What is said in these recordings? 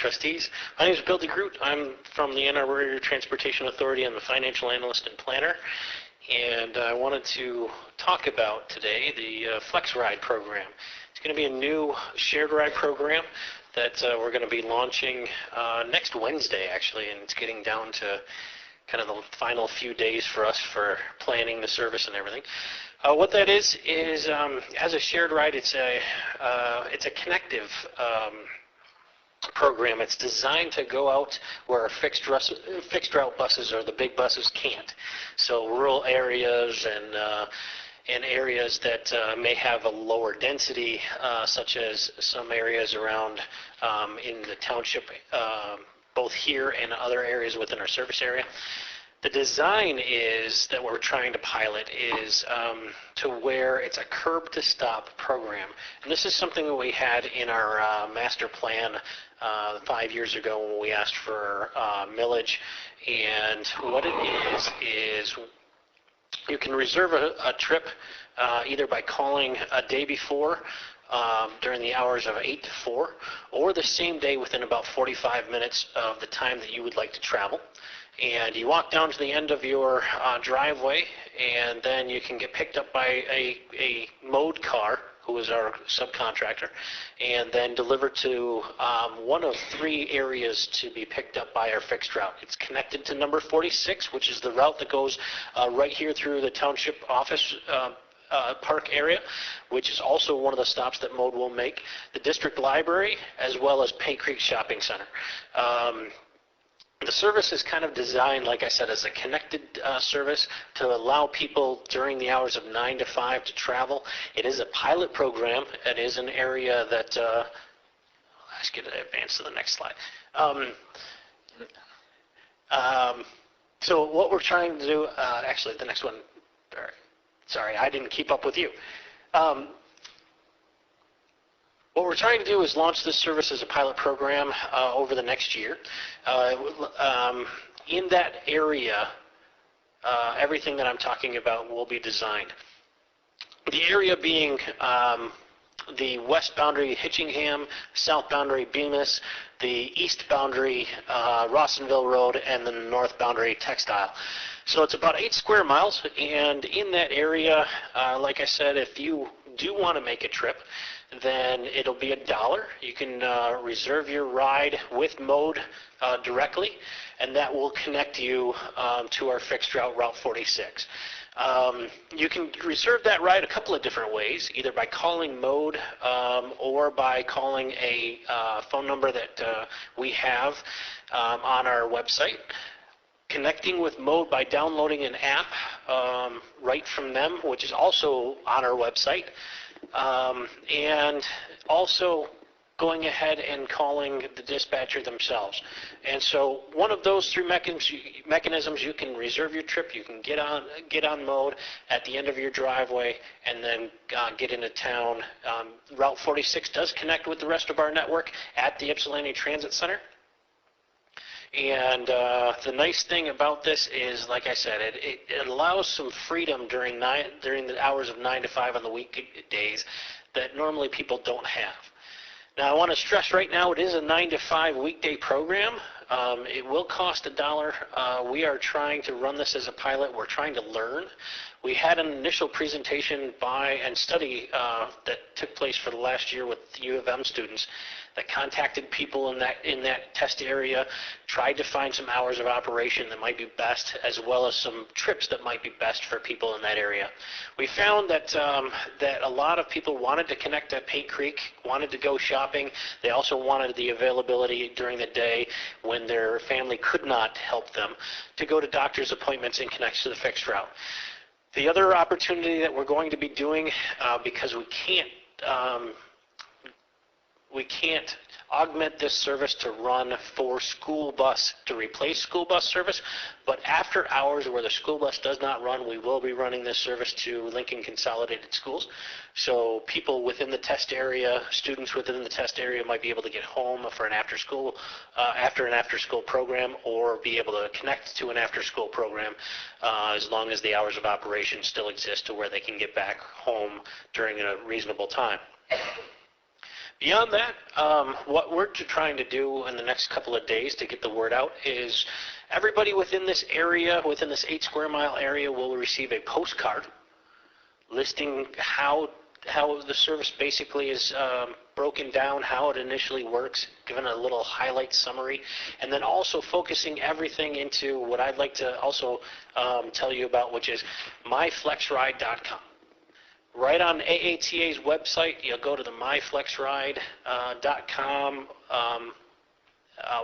Trustees. My name is Bill DeGroot. I'm from the Ann Arbor Area Transportation Authority. I'm a financial analyst and planner. And I wanted to talk about today the Flex Ride program. It's going to be a new shared ride program that we're going to be launching next Wednesday, actually, and it's getting down to kind of the final few days for us for planning the service and everything. What that is as a shared ride, it's a connective program. It's designed to go out where fixed route buses or the big buses can't. So rural areas and areas that may have a lower density, such as some areas around in the township, both here and other areas within our service area. The design is that we're trying to pilot is to where it's a curb-to-stop program. And this is something that we had in our master plan 5 years ago when we asked for millage. And what it is you can reserve a trip either by calling a day before during the hours of 8 to 4, or the same day within about 45 minutes of the time that you would like to travel. And you walk down to the end of your driveway, and then you can get picked up by a mode car, who is our subcontractor, and then delivered to one of 3 areas to be picked up by our fixed route. It's connected to number 46, which is the route that goes right here through the township office park area, which is also one of the stops that mode will make, the district library, as well as Paint Creek Shopping Center. The service is kind of designed, like I said, as a connected service to allow people during the hours of 9 to 5 to travel. It is a pilot program. It is an area that, let's get it advanced to the next slide. So what we're trying to do, actually the next one, sorry, I didn't keep up with you. What we're trying to do is launch this service as a pilot program over the next year. In that area, everything that I'm talking about will be designed. The area being the west boundary Hitchingham, south boundary Bemis, the east boundary Rawsonville Road, and the north boundary Textile. So it's about 8 square miles, and in that area, like I said, if you do want to make a trip, then it'll be $1. You can reserve your ride with mode directly, and that will connect you to our fixed route, Route 46. You can reserve that ride a couple of different ways, either by calling mode or by calling a phone number that we have on our website. Connecting with mode by downloading an app right from them, which is also on our website. And also going ahead and calling the dispatcher themselves. And so one of those 3 mechanisms, you can reserve your trip, you can get on mode at the end of your driveway, and then get into town. Route 46 does connect with the rest of our network at the Ypsilanti Transit Center. And the nice thing about this is, like I said, it allows some freedom during the hours of 9 to 5 on the weekdays that normally people don't have. Now, I want to stress right now, it is a 9 to 5 weekday program. It will cost $1. We are trying to run this as a pilot. We're trying to learn. We had an initial presentation and study that took place for the last year with U of M students that contacted people in that test area, tried to find some hours of operation that might be best, as well as some trips that might be best for people in that area. We found that a lot of people wanted to connect at Paint Creek, wanted to go shopping. They also wanted the availability during the day when their family could not help them to go to doctor's appointments and connect to the fixed route. The other opportunity that we're going to be doing, because we can't augment this service to run for school bus, to replace school bus service, but after hours where the school bus does not run, we will be running this service to Lincoln Consolidated Schools. So people within the test area, students within the test area might be able to get home for an after an after-school program, or be able to connect to an after-school program as long as the hours of operation still exist to where they can get back home during a reasonable time. Beyond that, what we're trying to do in the next couple of days to get the word out is everybody within this area, within this 8 square mile area, will receive a postcard listing how the service basically is broken down, how it initially works, given a little highlight summary, and then also focusing everything into what I'd like to also tell you about, which is myflexride.com. Right on AATA's website, you'll go to the myflexride.com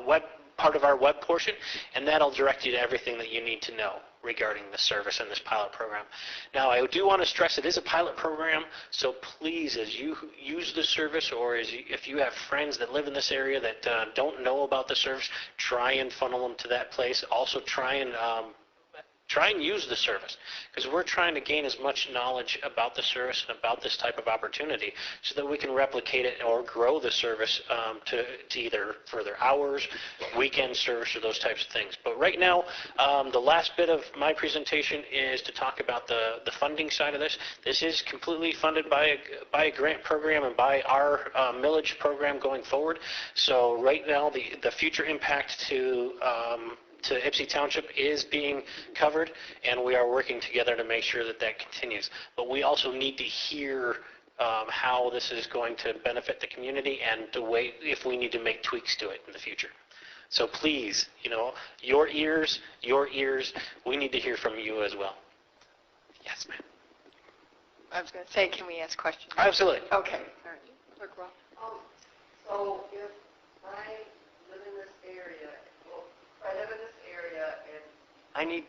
web part of our web portion, and that'll direct you to everything that you need to know regarding the service and this pilot program. Now, I do want to stress it is a pilot program, so please, as you use the service, or if you have friends that live in this area that don't know about the service, try and funnel them to that place. Also, try and use the service, because we're trying to gain as much knowledge about the service and about this type of opportunity so that we can replicate it or grow the service to either further hours, weekend service, or those types of things. But right now, the last bit of my presentation is to talk about the funding side of this. This is completely funded by a grant program and by our millage program going forward. So right now, the future impact to Ypsilanti Township is being covered, and we are working together to make sure that continues. But we also need to hear how this is going to benefit the community and if we need to make tweaks to it in the future. So please, your ears, we need to hear from you as well. Yes, ma'am. I was going to say, can we ask questions? Absolutely. Okay. All right. Clerk Ross. So if I live in this area, I live in this area and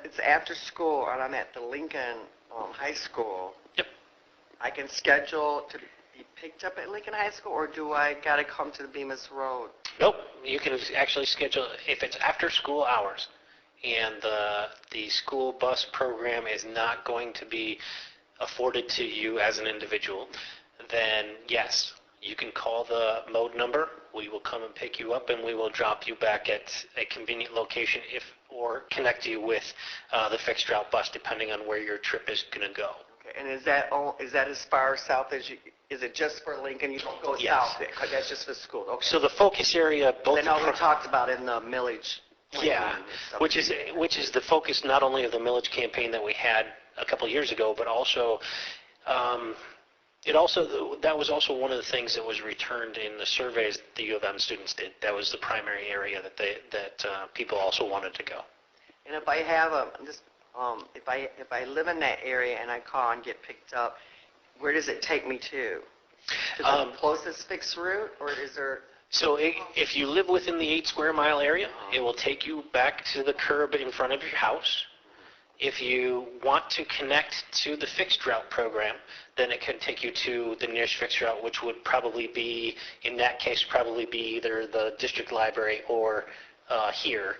it's after school and I'm at the Lincoln High School. Yep. I can schedule to be picked up at Lincoln High School, or do I got to come to the Bemis Road? Nope. You can actually schedule if it's after school hours and the school bus program is not going to be afforded to you as an individual, then yes, you can call the mode number. We will come and pick you up, and we will drop you back at a convenient location or connect you with the fixed route bus, depending on where your trip is going to go. Okay. And is that as far south as you? Is it just for Lincoln? You don't go Yes. south because that's just for school. Okay. So the focus area, both. I know we talked about in the millage. Yeah, which is the focus not only of the millage campaign that we had a couple of years ago, but also. That was also one of the things that was returned in the surveys the U of M students did. That was the primary area that people also wanted to go. And if I have if I live in that area and I call and get picked up, where does it take me to? To the closest fixed route, or is there? So if you live within the 8 square mile area, it will take you back to the curb in front of your house. If you want to connect to the fixed route program, then it can take you to the nearest fixed route, which would probably be, in that case, either the district library or here.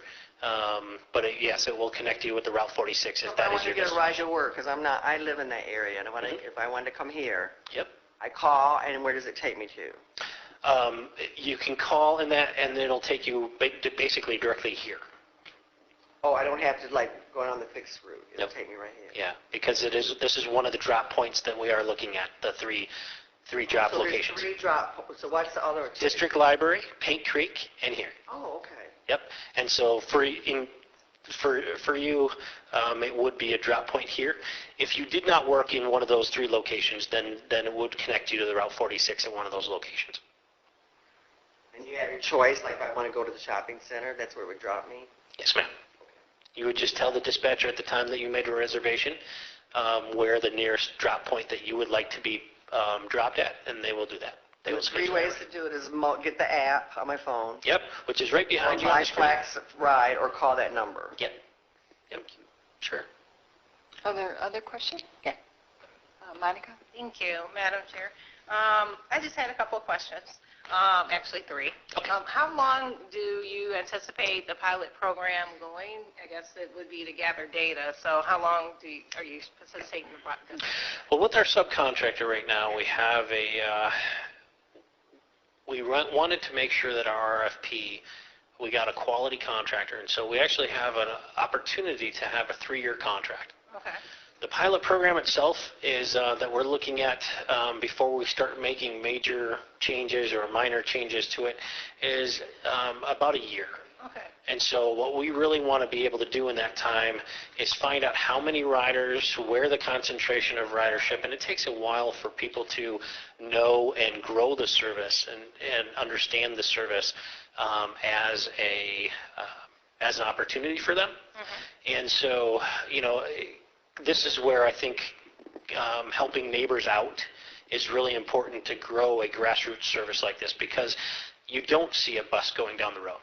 But yes, it will connect you with the Route 46 if that is your destination. I want to get a ride to work because I live in that area, and if I wanted to come here, yep. I call, and where does it take me to? You can call and it'll take you basically directly here. Oh, I don't have to go on the fixed route. It'll Yep. take me right here. Yeah, because this is one of the drop points that we are looking at, the three drop locations. So there's 3 drop. So what's the other? District Library, Paint Creek, and here. Oh, okay. Yep. And so for you, it would be a drop point here. If you did not work in one of those 3 locations, then it would connect you to the Route 46 at one of those locations. And you have your choice. Like if I want to go to the shopping center, that's where it would drop me. Yes, ma'am. You would just tell the dispatcher at the time that you made a reservation where the nearest drop point that you would like to be dropped at, and they will do that. They will There's 3 ways to do it: is get the app on my phone, Yep, which is right behind you on the screen. Flex Ride, or call that number. Yep. Sure. Are there other questions? Yeah. Monica? Thank you, Madam Chair. I just had a couple of questions, actually 3. Okay. How long do you anticipate the pilot program going? I guess it would be to gather data. So how long are you facilitating the process? Well, with our subcontractor right now, we have we wanted to make sure that our RFP, we got a quality contractor, and so we actually have an opportunity to have a 3-year contract. Okay. The pilot program itself is that we're looking at before we start making major changes or minor changes to it is about a year. Okay. And so what we really want to be able to do in that time is find out how many riders, where the concentration of ridership, and it takes a while for people to know and grow the service and understand the service as an opportunity for them. Mm-hmm. And so, this is where I think helping neighbors out is really important to grow a grassroots service like this, because you don't see a bus going down the road.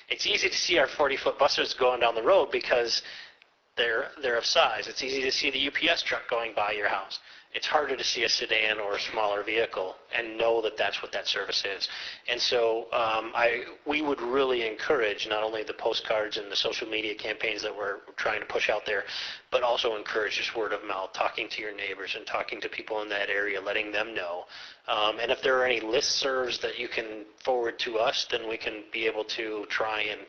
It's easy to see our 40-foot buses going down the road because they're of size. It's easy to see the UPS truck going by your house. It's harder to see a sedan or a smaller vehicle and know that that's what that service is. And so we would really encourage not only the postcards and the social media campaigns that we're trying to push out there, but also encourage just word of mouth, talking to your neighbors and talking to people in that area, letting them know. And if there are any listservs that you can forward to us, then we can be able to try and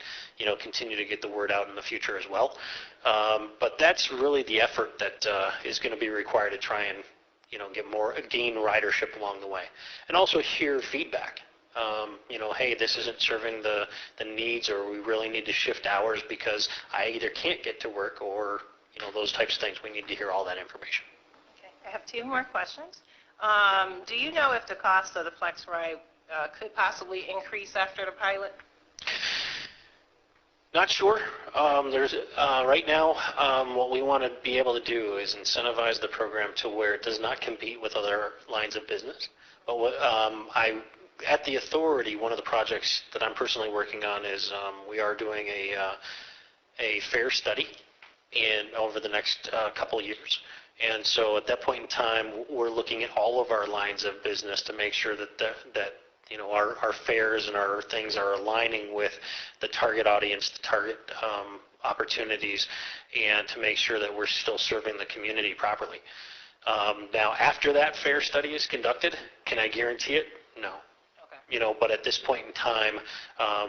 continue to get the word out in the future as well. But that's really the effort that is going to be required to try and gain ridership along the way, and also hear feedback. Hey, this isn't serving the needs, or we really need to shift hours because I either can't get to work, or those types of things. We need to hear all that information. Okay, I have two more questions. Do you know if the cost of the Flex Ride could possibly increase after the pilot? Not sure. Right now, what we want to be able to do is incentivize the program to where it does not compete with other lines of business. But at the authority, one of the projects that I'm personally working on is we are doing a fare study over the next couple of years. And so at that point in time, we're looking at all of our lines of business to make sure that our fares and our things are aligning with the target audience, the target opportunities, and to make sure that we're still serving the community properly. Now, after that fare study is conducted, can I guarantee it? No. Okay. But at this point in time,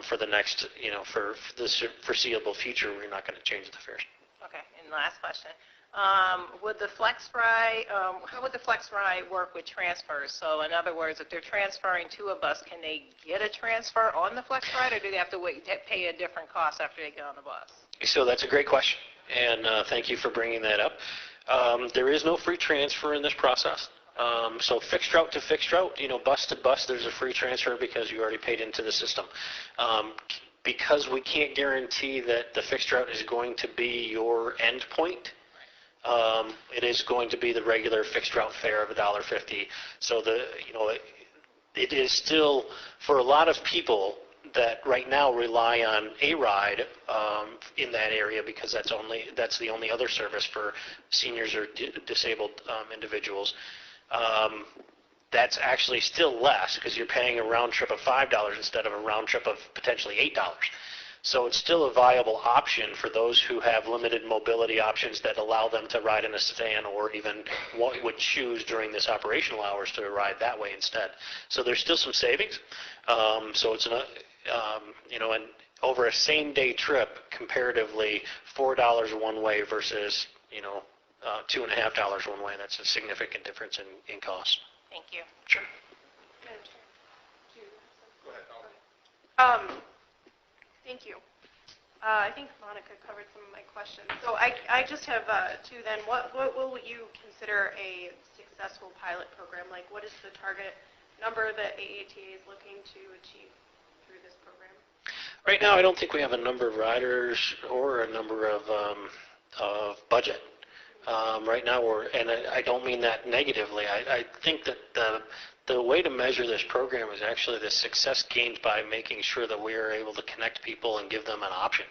for the next, for the foreseeable future, we're not going to change the fares. Okay. And the last question. How would the Flex Ride work with transfers? So in other words, if they're transferring to a bus, can they get a transfer on the Flex Ride, or do they have to pay a different cost after they get on the bus? So that's a great question, and thank you for bringing that up. There is no free transfer in this process. So fixed route to fixed route, bus to bus, there's a free transfer because you already paid into the system. Because we can't guarantee that the fixed route is going to be your end point, it is going to be the regular fixed route fare of $1.50. So it is still, for a lot of people that right now rely on a ride in that area, because that's the only other service for seniors or disabled individuals. That's actually still less because you're paying a round trip of $5 instead of a round trip of potentially $8. So it's still a viable option for those who have limited mobility options that allow them to ride in a sedan, or even would choose during this operational hours to ride that way instead. So there's still some savings. So it's and over a same-day trip, comparatively, $4 one way versus $2.50 one way. That's a significant difference in cost. Thank you. Sure. Go ahead. Thank you. I think Monica covered some of my questions. So I just have two then. What will you consider a successful pilot program? Like, what is the target number that AATA is looking to achieve through this program? Right now, I don't think we have a number of riders or a number of budget. Right now, and I don't mean that negatively. I think that the way to measure this program is actually the success gained by making sure that we are able to connect people and give them an option.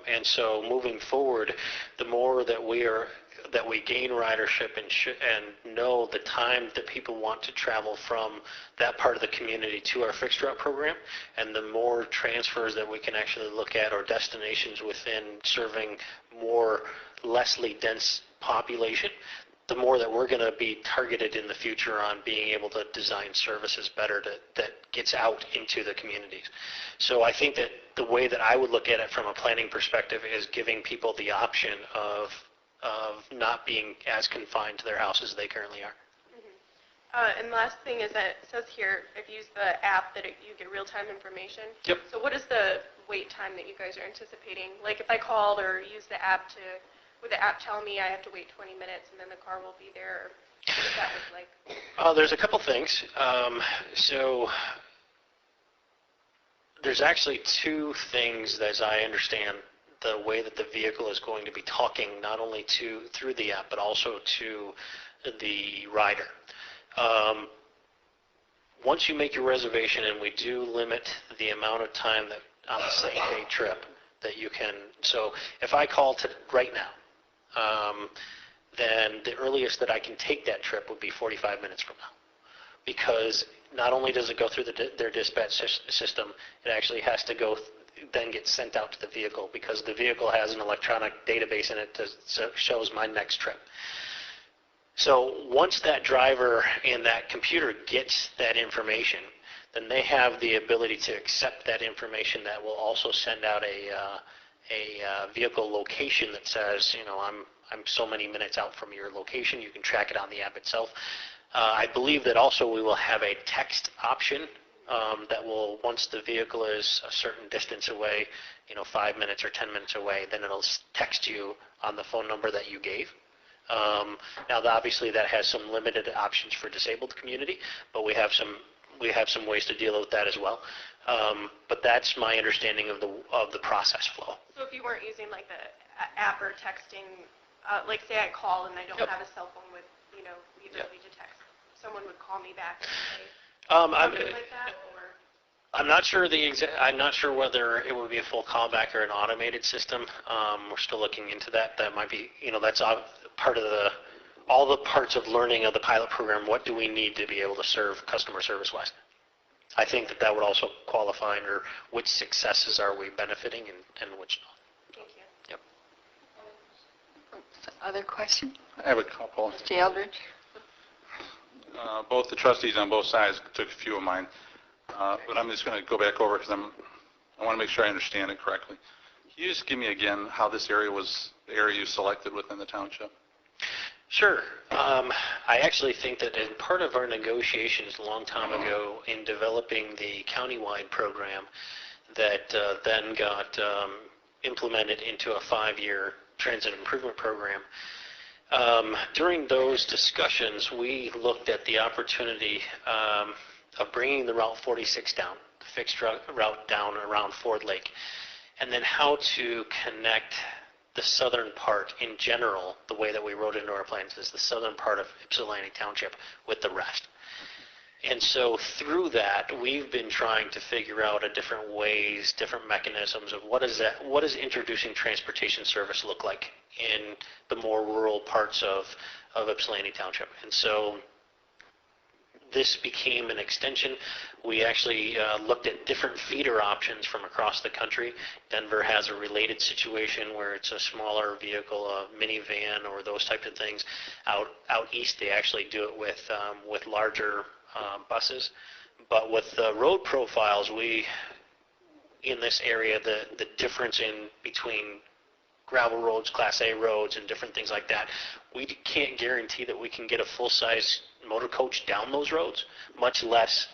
And so moving forward, the more that we gain ridership and know the time that people want to travel from that part of the community to our fixed route program, and the more transfers that we can actually look at, or destinations within serving more lessly dense population, the more that we're going to be targeted in the future on being able to design services better that gets out into the communities. So I think that the way that I would look at it from a planning perspective is giving people the option of of not being as confined to their house as they currently are. And the last thing is that it says here, if you use the app, that you get real-time information. Yep. So what is the wait time that you guys are anticipating? Like if I called or used the app would the app tell me I have to wait 20 minutes and then the car will be there? Or what does that look like? There's a couple things. So there's actually two things, as I understand, the way that the vehicle is going to be talking, not only through the app, but also to the rider. Once you make your reservation, and we do limit the amount of time that on the same-day trip that you can. So if I call right now, then the earliest that I can take that trip would be 45 minutes from now, because not only does it go through their dispatch system, it actually has to then get sent out to the vehicle, because the vehicle has an electronic database in it that shows my next trip. So once that driver and that computer gets that information, then they have the ability to accept that information. That will also send out a vehicle location that says, I'm so many minutes out from your location. You can track it on the app itself. I believe that also we will have a text option that will, once the vehicle is a certain distance away, 5 minutes or 10 minutes away, then it'll text you on the phone number that you gave. Now, obviously, that has some limited options for disabled community, but we have some ways to deal with that as well. But that's my understanding of the process flow. So if you weren't using like the app or texting, like say I call and I don't have a cell phone with, the ability to text, someone would call me back and say something like that, or? I'm not sure I'm not sure whether it would be a full callback or an automated system. We're still looking into that. That might be, that's part of all the parts of learning of the pilot program. What do we need to be able to serve customer service-wise? I think that would also qualify under which successes are we benefiting and which not. Thank you. Yep. Other question? I have a couple. Mr. Eldridge? Both the trustees on both sides took a few of mine, but I'm just going to go back over because I want to make sure I understand it correctly. Can you just give me again how this area was the area you selected within the township? Sure. I actually think that in part of our negotiations a long time ago in developing the countywide program that then got implemented into a 5-year transit improvement program, during those discussions, we looked at the opportunity of bringing the Route 46 down, the fixed route down around Ford Lake, and then how to connect the southern part in general. The way that we wrote into our plans is the southern part of Ypsilanti Township with the rest. And so through that, we've been trying to figure out different ways, different mechanisms of what does introducing transportation service look like in the more rural parts of Ypsilanti Township. And so this became an extension. We actually looked at different feeder options from across the country. Denver has a related situation where it's a smaller vehicle, a minivan or those types of things. Out east, they actually do it with larger buses. But with the road profiles, in this area, the difference in between gravel roads, Class A roads, and different things like that, we can't guarantee that we can get a full-size motor coach down those roads, much less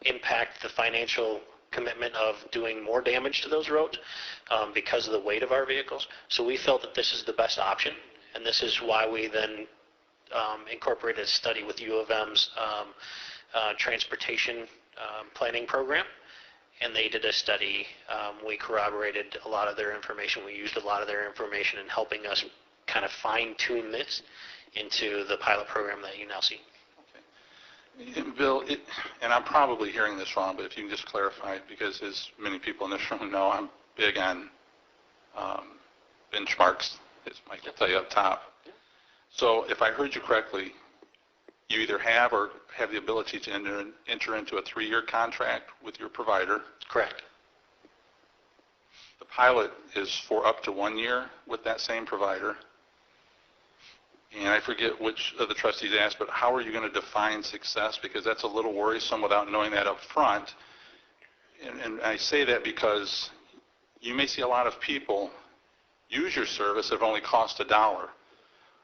impact the financial commitment of doing more damage to those roads because of the weight of our vehicles. So we felt that this is the best option, and this is why we then incorporated a study with U of M's transportation planning program. And they did a study. We corroborated a lot of their information. We used a lot of their information in helping us kind of fine-tune this into the pilot program that you now see. Okay. And Bill, and I'm probably hearing this wrong, but if you can just clarify, because as many people in this room know, I'm big on benchmarks, as Mike will tell you up top. So if I heard you correctly, you either have or have the ability to enter into a 3-year contract with your provider. Correct. The pilot is for up to 1 year with that same provider. And I forget which of the trustees asked, but how are you going to define success? Because that's a little worrisome without knowing that up front. And I say that because you may see a lot of people use your service, it only costs $1.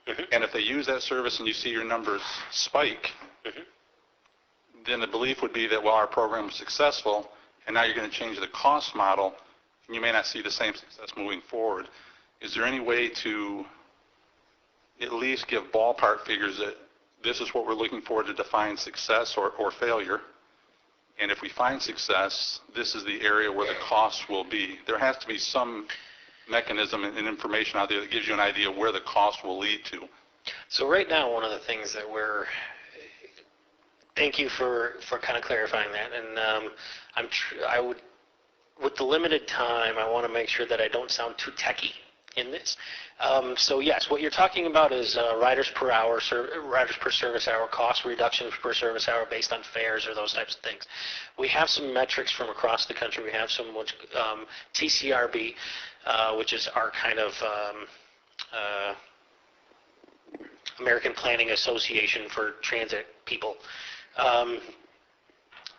Mhm. And if they use that service and you see your numbers spike, Mhm. then the belief would be that, well, our program was successful, and now you're going to change the cost model, and you may not see the same success moving forward. Is there any way to at least give ballpark figures that this is what we're looking for to define success or failure? And if we find success, this is the area where the costs will be. There has to be some mechanism and information out there that gives you an idea of where the cost will lead to. So right now, one of the things that thank you for kind of clarifying that, and I would, with the limited time, I want to make sure that I don't sound too techy in this. So yes, what you're talking about is riders per hour, riders per service hour, cost reductions per service hour based on fares or those types of things. We have some metrics from across the country. We have some TCRB, which is our kind of American Planning Association for transit people.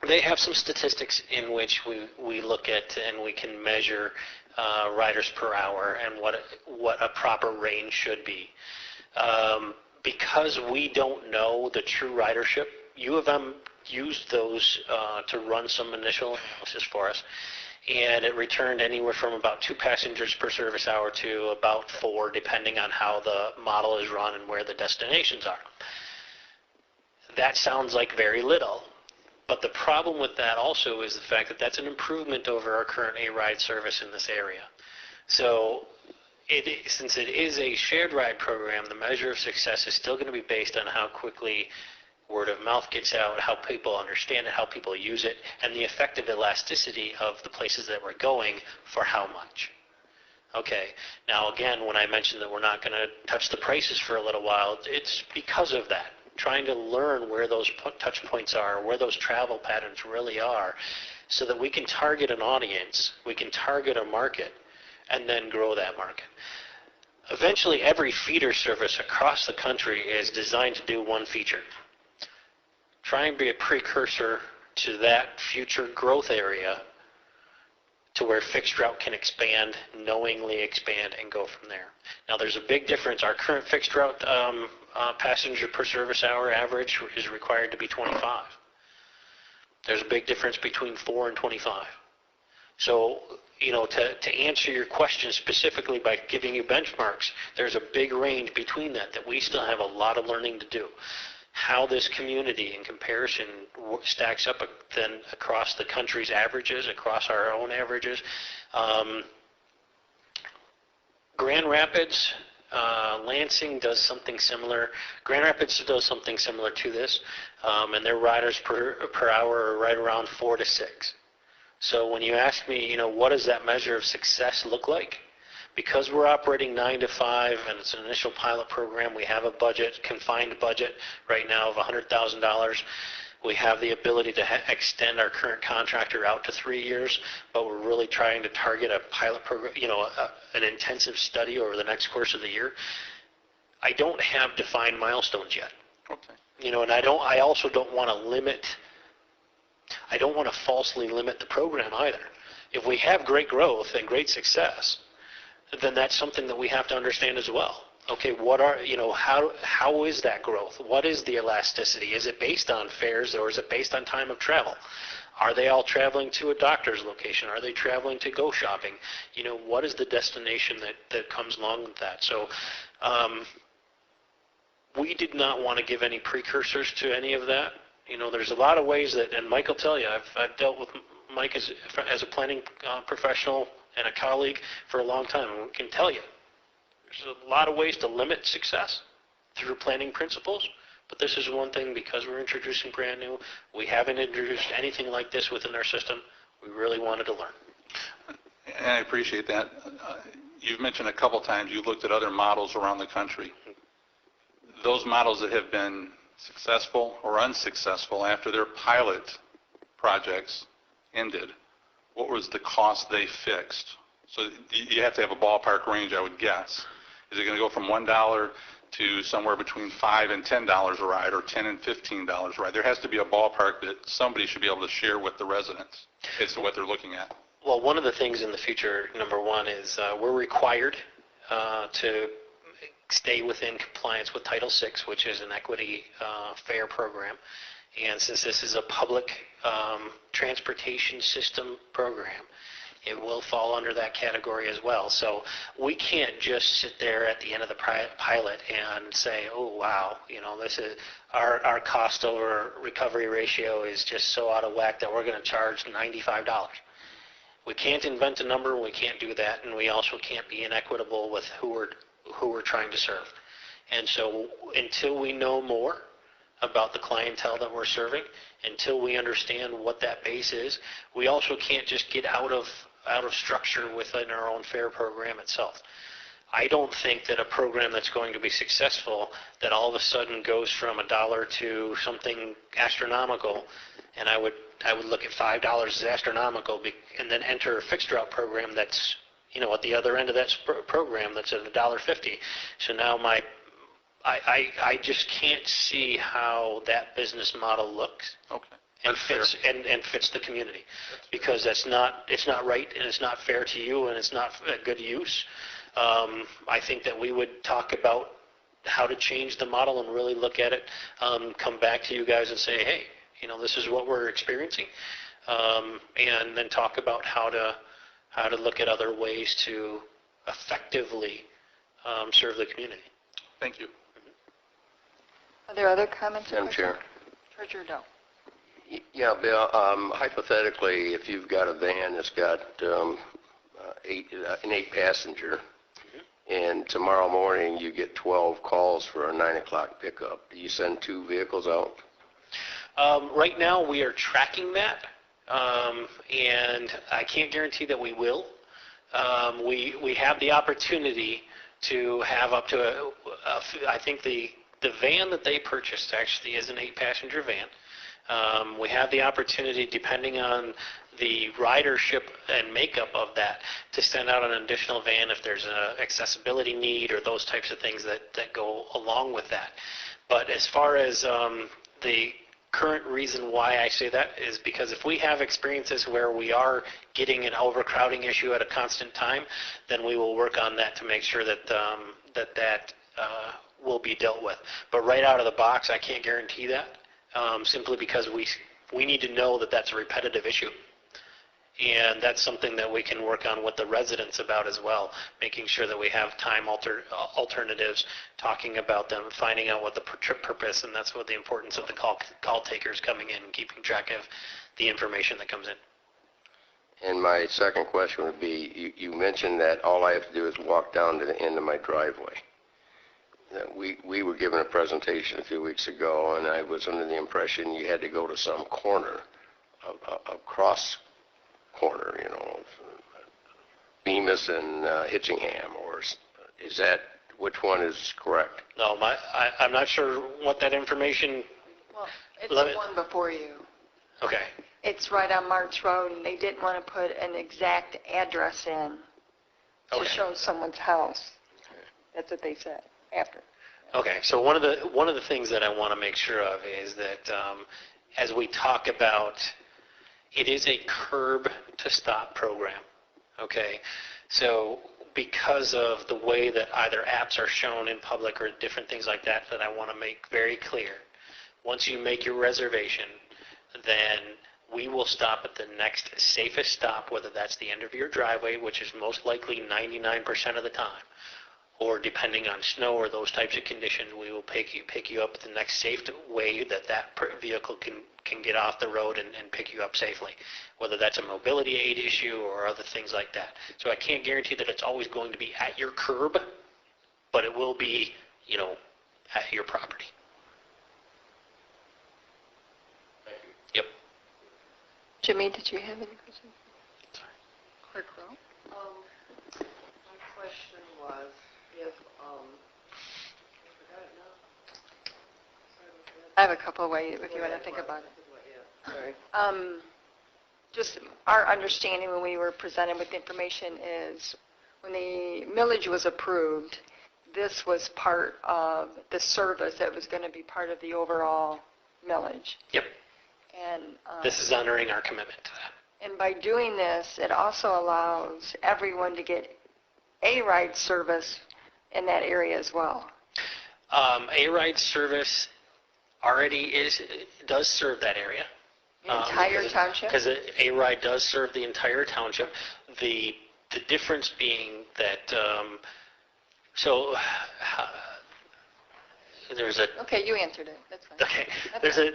They have some statistics in which we look at and we can measure riders per hour and what a proper range should be. Because we don't know the true ridership, U of M used those to run some initial analysis for us, and it returned anywhere from about 2 passengers per service hour to about 4, depending on how the model is run and where the destinations are. That sounds like very little. But the problem with that also is the fact that that's an improvement over our current A-Ride service in this area. So since it is a shared ride program, the measure of success is still going to be based on how quickly word of mouth gets out, how people understand it, how people use it, and the effective elasticity of the places that we're going for how much. Okay, now again, when I mentioned that we're not going to touch the prices for a little while, it's because of that. Trying to learn where those touch points are, where those travel patterns really are, so that we can target an audience, we can target a market, and then grow that market. Eventually, every feeder service across the country is designed to do one feature. Try and be a precursor to that future growth area to where fixed route can expand, knowingly expand, and go from there. Now, there's a big difference. Our current fixed route passenger per service hour average is required to be 25. There's a big difference between 4 and 25. So, to answer your question specifically by giving you benchmarks, there's a big range between that we still have a lot of learning to do. How this community in comparison stacks up then across the country's averages, across our own averages. Grand Rapids, Lansing does something similar. Grand Rapids does something similar to this, and their riders per hour are right around 4 to 6. So when you ask me, what does that measure of success look like? Because we're operating 9 to 5 and it's an initial pilot program, we have a confined budget right now of $100,000. We have the ability to extend our current contractor out to 3 years, but we're really trying to target a pilot program, an intensive study over the next course of the year. I don't have defined milestones yet. Okay. And I also don't want to falsely limit the program either. If we have great growth and great success, then that's something that we have to understand as well. Okay, how is that growth? What is the elasticity? Is it based on fares or is it based on time of travel? Are they all traveling to a doctor's location? Are they traveling to go shopping? What is the destination that comes along with that? So we did not want to give any precursors to any of that. There's a lot of ways that, and Mike will tell you, I've dealt with Mike as a planning professional and a colleague for a long time, and we can tell you there's a lot of ways to limit success through planning principles, but this is one thing. Because we're introducing brand new, we haven't introduced anything like this within our system. We really wanted to learn. And I appreciate that. You've mentioned a couple times you looked at other models around the country. Those models that have been successful or unsuccessful after their pilot projects ended, what was the cost they fixed? So you have to have a ballpark range, I would guess. Is it going to go from $1 to somewhere between $5 and $10 a ride, or $10 and $15 a ride? There has to be a ballpark that somebody should be able to share with the residents as to what they're looking at. Well, one of the things in the future, number one, is we're required to stay within compliance with Title VI, which is an equity fair program. And since this is a public transportation system program, it will fall under that category as well. So we can't just sit there at the end of the pilot and say, oh, wow, this is our cost over recovery ratio is just so out of whack that we're going to charge $95. We can't invent a number, we can't do that, and we also can't be inequitable with who we're trying to serve. And so until we know more about the clientele that we're serving, until we understand what that base is, we also can't just get out of structure within our own fare program itself. I don't think that a program that's going to be successful that all of a sudden goes from $1 to something astronomical, and I would look at $5 as astronomical, and then enter a fixed route program that's at the other end of that program that's at $1.50. So now I just can't see how that business model looks. Okay. And fits the community, because it's not right, and it's not fair to you, and it's not a good use. I think that we would talk about how to change the model and really look at it, come back to you guys and say, hey, this is what we're experiencing, and then talk about how to look at other ways to effectively serve the community. Thank you. Are there other comments? Madam Chair. Treasurer Doe. Yeah, Bill, hypothetically, if you've got a van that's got an 8-passenger, and tomorrow morning you get 12 calls for a 9 o'clock pickup, do you send 2 vehicles out? Right now, we are tracking that, and I can't guarantee that we will. We have the opportunity to have up to, I think the van that they purchased actually is an 8-passenger van. We have the opportunity, depending on the ridership and makeup of that, to send out an additional van if there's an accessibility need or those types of things that go along with that. But as far as the current reason why I say that is because if we have experiences where we are getting an overcrowding issue at a constant time, then we will work on that to make sure that that will be dealt with. But right out of the box, I can't guarantee that. Simply because we need to know that that's a repetitive issue. And that's something that we can work on with the residents about as well, making sure that we have time alternatives, talking about them, finding out what the trip purpose, and that's what the importance of the call takers coming in and keeping track of the information that comes in. And my second question would be, you mentioned that all I have to do is walk down to the end of my driveway. We were given a presentation a few weeks ago, and I was under the impression you had to go to some corner, a cross corner, Bemis and Hitchingham, or is that, which one is correct? No, I'm not sure what that information. Well, it's the one before you. Okay. It's right on March Road, and they didn't want to put an exact address in to show someone's house. That's what they said after. Okay, so one of the things that I want to make sure of is that as we talk about, it is a curb to stop program. Okay, so because of the way that either apps are shown in public or different things like that, that I want to make very clear. Once you make your reservation, then we will stop at the next safest stop, whether that's the end of your driveway, which is most likely 99% of the time, or depending on snow or those types of conditions, we will pick you up at the next safe way that vehicle can get off the road and pick you up safely, whether that's a mobility aid issue or other things like that. So I can't guarantee that it's always going to be at your curb, but it will be, at your property. Yep. Jimmy, did you have any questions? Clerk Rowe? My question was, if, I forgot it now. Sorry about that. I have a couple of ways if you want to think about it. Yeah, sorry. Just our understanding when we were presented with the information is when the millage was approved, this was part of the service that was going to be part of the overall millage. Yep. And This is honoring our commitment to that. and by doing this, it also allows everyone to get A-Ride service in that area as well? A-Ride service already does serve that area. The entire township? Because A-Ride does serve the entire township. The difference being that, there's a, Okay, you answered it. That's fine. okay,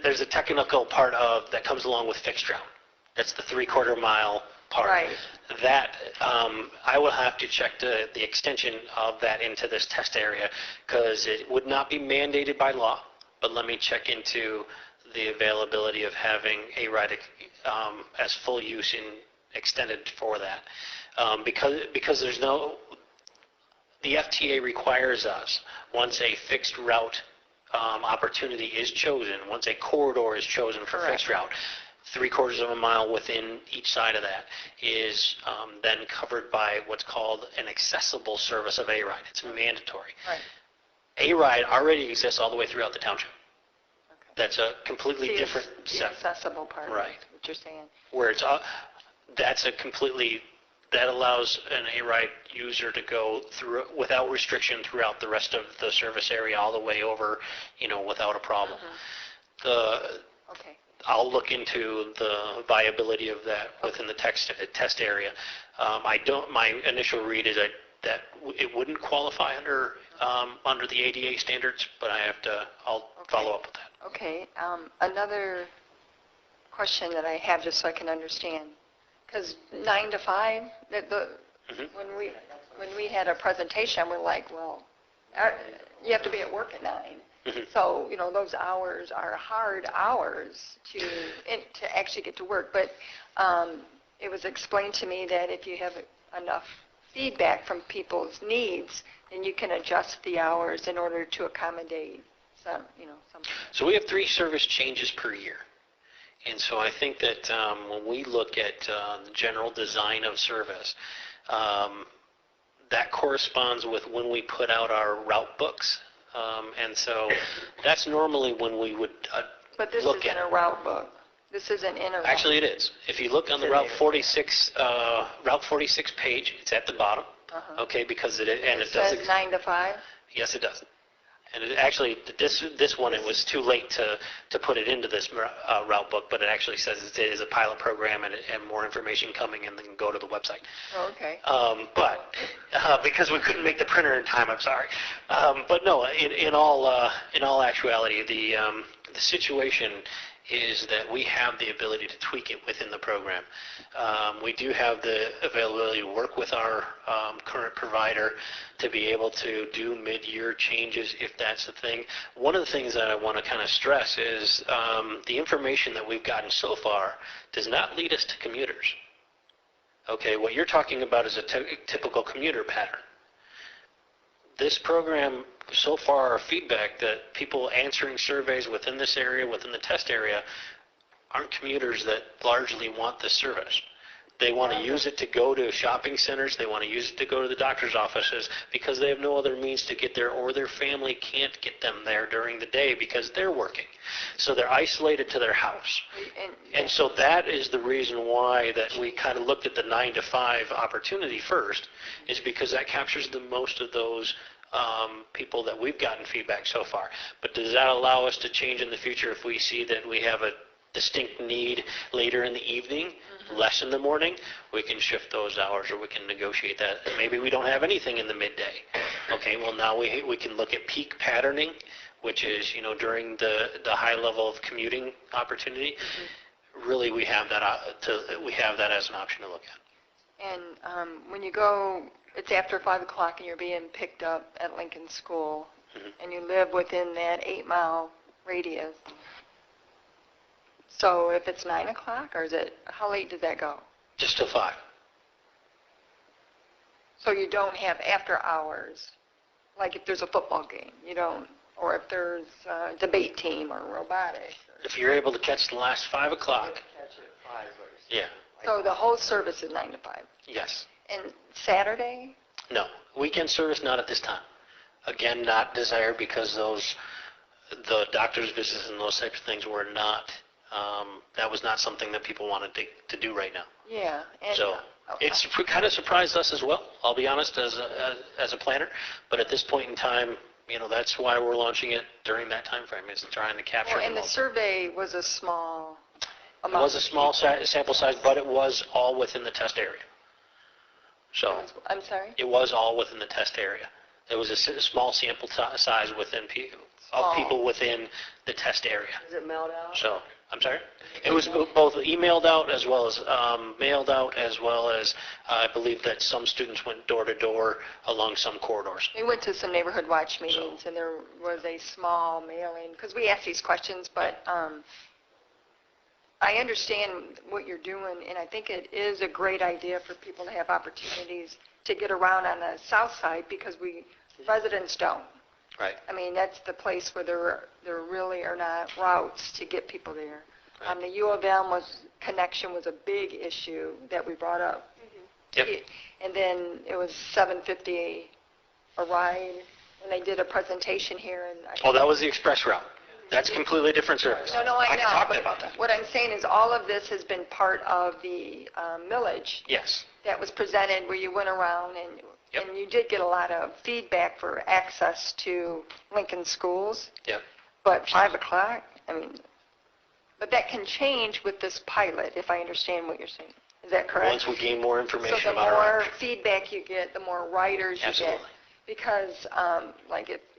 there's a technical part that comes along with fixed route. That's the 3/4 mile part. Right. That, I will have to check the extension of that into this test area, because it would not be mandated by law, but let me check into the availability of having A-Ride as full use in extended for that. Because there's the FTA requires us, once a fixed route opportunity is chosen, once a corridor is chosen for fixed route, 3/4 of a mile within each side of that is then covered by what's called an accessible service of A-Ride. It's mandatory. Right. A-Ride already exists all the way throughout the township. Okay. That's a completely See, different the set. accessible part, Right. what you're saying. Where it's that allows an A-Ride user to go through without restriction throughout the rest of the service area all the way over, without a problem. Okay. I'll look into the viability of that within the test area. My initial read is that it wouldn't qualify under the ADA standards, but I'll follow up with that. Okay. Another question that I have, just so I can understand, because 9 to 5, when we had a presentation, we're like, well, you have to be at work at 9. So, those hours are hard hours to actually get to work. But it was explained to me that if you have enough feedback from people's needs, then you can adjust the hours in order to accommodate some. So we have 3 service changes per year. And so I think that when we look at the general design of service, that corresponds with when we put out our route books. And so that's normally when we would But this look isn't at a route book. This isn't in a route. Actually, it is. If you look on the Route 46 page, it's at the bottom. Okay, because it does. Says 9 to 5? Yes, it does. And this one, it was too late to put it into this route book, but it actually says it is a pilot program and more information coming, and then go to the website. Oh, okay. But because we couldn't make the printer in time, I'm sorry. But no, in all actuality, the situation is that we have the ability to tweak it within the program. We do have the availability to work with our current provider to be able to do mid-year changes if that's the thing. One of the things that I want to kind of stress is the information that we've gotten so far does not lead us to commuters. Okay, what you're talking about is a typical commuter pattern. This program, so far, our feedback that people answering surveys within this area, within the test area, aren't commuters that largely want this service. They want to use it to go to shopping centers. They want to use it to go to the doctor's offices because they have no other means to get there, or their family can't get them there during the day because they're working. So they're isolated to their house. And so that is the reason why that we kind of looked at the 9 to 5 opportunity first, is because that captures the most of those people that we've gotten feedback so far. But does that allow us to change in the future if we see that we have a distinct need later in the evening, less in the morning? We can shift those hours, or we can negotiate that. Maybe we don't have anything in the midday. Okay, well now we can look at peak patterning, which is during the high level of commuting opportunity. Really, we have that as an option to look at. And when you go, it's after 5 o'clock and you're being picked up at Lincoln School, and you live within that 8-mile radius. So if it's 9 o'clock, or how late does that go? Just till 5. So you don't have after hours, like if there's a football game, you don't, or if there's a debate team or robotics. If you're able to catch the last 5 o'clock. Catch it at 5 or Yeah. So the whole service is 9 to 5. Yes. And Saturday? No. Weekend service, not at this time. Again, not desired because the doctor's visits and those types of things were not, that was not something that people wanted to do right now. Yeah. And So- It's kind of surprised us as well, I'll be honest, as a planner. But at this point in time, that's why we're launching it during that time frame, is trying to capture Well, the and the most. survey was a small It amount. was a small sample size, but it was all within the test area. So I'm sorry? it was all within the test area. It was a small sample size within Small. of people within the test area. Is it mailed out? So, I'm sorry? It was both emailed out as well as mailed out, as well as I believe that some students went door to door along some corridors. We went to some neighborhood watch meetings, and there was a small mailing, because we asked these questions, but I understand what you're doing, and I think it is a great idea for people to have opportunities to get around on the south side, because residents don't. Right. I mean, that's the place where there really are not routes to get people there. Right. The U of M connection was a big issue that we brought up. Yep. And then it was $7.50 a ride, and they did a presentation here. Oh, that was the express route. That's a completely different service. No, I can know. talk but about that. What I'm saying is all of this has been part of the millage Yes. that was presented, where you went around and Yep. and you did get a lot of feedback for access to Lincoln schools. Yep. But 5 o'clock, but that can change with this pilot, if I understand what you're saying. Is that correct? Once we gain more information So the about our more feedback you get, the more riders you get. Absolutely. Because,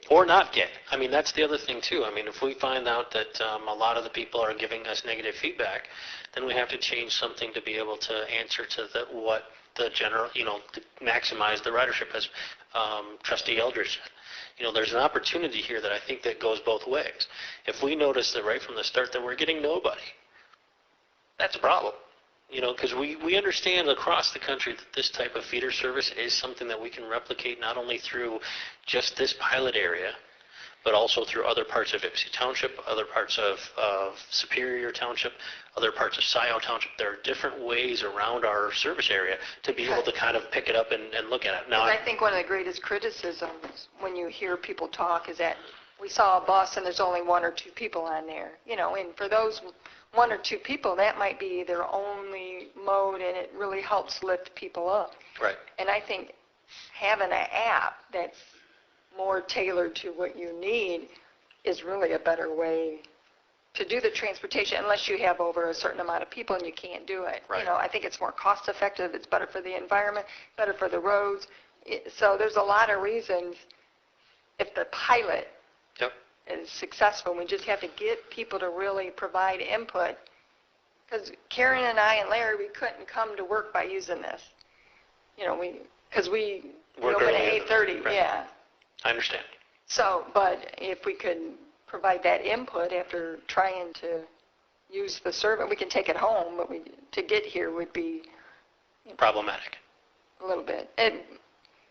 Or not get. That's the other thing too. If we find out that a lot of the people are giving us negative feedback, then we have to change something to be able to answer to what the general, to maximize the ridership, as Trustee Eldridge said. There's an opportunity here that I think that goes both ways. If we notice that right from the start that we're getting nobody, that's a problem. Because we understand across the country that this type of feeder service is something that we can replicate not only through just this pilot area, but also through other parts of Ypsilanti Township, other parts of Superior Township, other parts of Scioto Township. There are different ways around our service area to be able to kind of pick it up and look at it. Now, I think one of the greatest criticisms when you hear people talk is that we saw a bus and there's only 1 or 2 people on there. And for those 1 or 2 people, that might be their only mode, and it really helps lift people up. right. And I think having an app that's more tailored to what you need is really a better way to do the transportation, unless you have over a certain amount of people and you can't do it. Right. I think it's more cost effective, it's better for the environment, better for the roads. So there's a lot of reasons. If the pilot Yep. is successful, we just have to get people to really provide input. Because Karen and I and Larry, we couldn't come to work by using this. Because we Work open at earlier than- 8:30, right. yeah. I understand. So, but if we could provide that input after trying to use the service, we can take it home, but to get here would be Problematic. a little bit.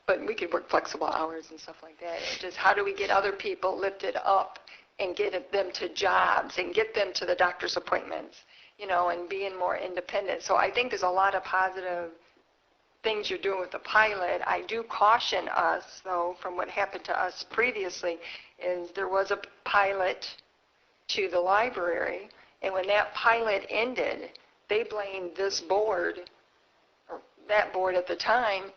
But we could work flexible hours and stuff like that. It's just how do we get other people lifted up and get them to jobs and get them to the doctor's appointments, and being more independent. So I think there's a lot of positive things you're doing with the pilot. I do caution us, though, from what happened to us previously, is there was a pilot to the library, and when that pilot ended, they blamed this board, or that board at the time,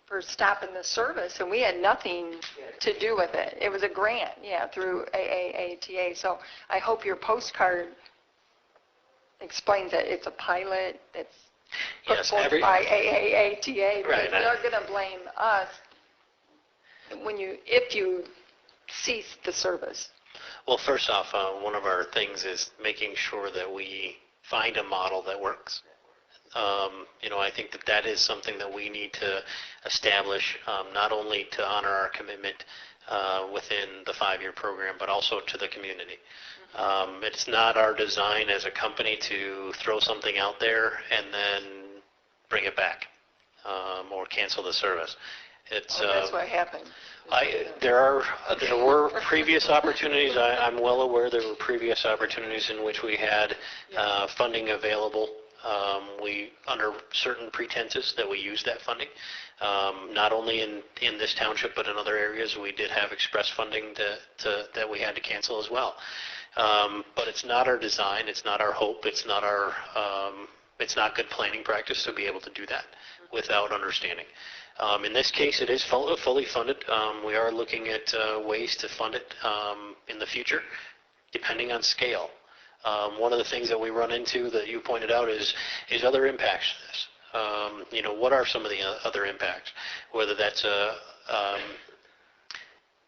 for stopping the service, and we had nothing to do with it. It was a grant, through AAATA. So I hope your postcard explains that it's a pilot that's put Yes, forth by AAATA, because Right. they're going to blame us if you cease the service. Well, first off, one of our things is making sure that we find a model that works. I think that is something that we need to establish, not only to honor our commitment within the 5-year program, but also to the community. It's not our design as a company to throw something out there and then bring it back or cancel the service. That's what happened. There were previous opportunities. I'm well aware there were previous opportunities in which we had funding available. We, under certain pretenses, that we used that funding. Not only in this township, but in other areas, we did have express funding that we had to cancel as well. But it's not our design. It's not our hope. It's not our It's not good planning practice to be able to do that without understanding. In this case, it is fully funded. We are looking at ways to fund it in the future, depending on scale. One of the things that we run into that you pointed out is other impacts to this. What are some of the other impacts? Whether that's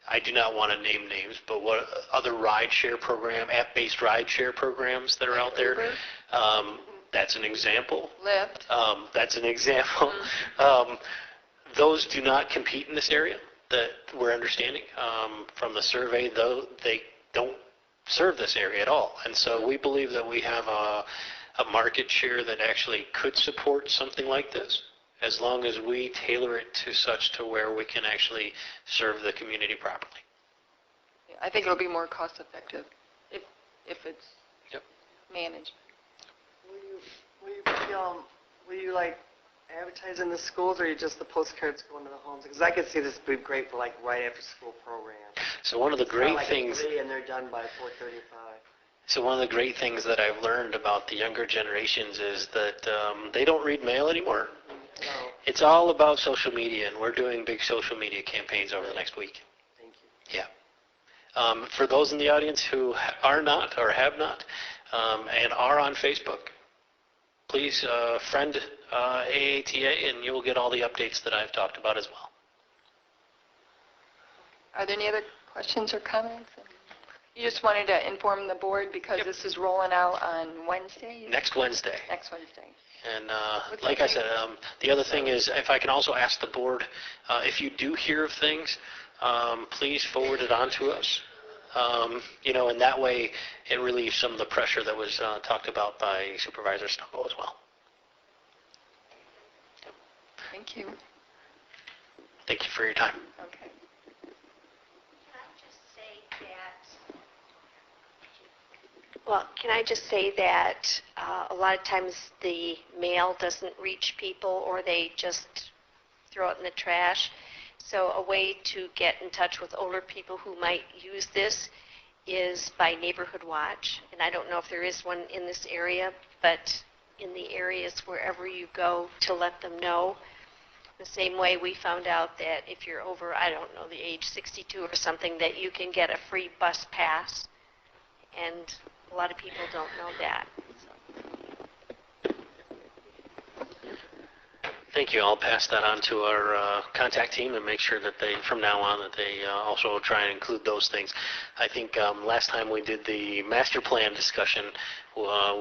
I do not want to name names, but what other rideshare program, app-based rideshare programs that are out there? That's an example. Lyft. That's an example. Those do not compete in this area that we're understanding. From the survey, though, they don't serve this area at all. And so we believe that we have a market share that actually could support something like this, as long as we tailor it to such to where we can actually serve the community properly. I think it'll be more cost effective if it's Yep. managed. Will you like advertise in the schools, or you just the postcards going to the homes? Because I could see this would be great for like right after school programs. So one of the great things, And they're done by 4:35. so one of the great things that I've learned about the younger generations is that they don't read mail anymore. No, It's all about social media, and we're doing big social media campaigns over the next week. thank you. Yeah. For those in the audience who are not or have not and are on Facebook, please friend AATA, and you'll get all the updates that I've talked about as well. Are there any other questions or comments? You just wanted to inform the board because Yep. this is rolling out on Wednesday? Next Wednesday. Next Wednesday. And like I said, the other thing is, if I can also ask the board, if you do hear of things, please forward it on to us. And that way it relieves some of the pressure that was talked about by Supervisor Stumble as well. Thank you. Thank you for your time. Okay. Can I just say that a lot of times the mail doesn't reach people, or they just throw it in the trash. So a way to get in touch with older people who might use this is by Neighborhood Watch. And I don't know if there is one in this area, but in the areas wherever you go, to let them know. The same way we found out that if you're over, I don't know, the age 62 or something, that you can get a free bus pass. And a lot of people don't know that. Thank you. I'll pass that on to our contact team and make sure that they, from now on, that they also try and include those things. I think last time we did the master plan discussion,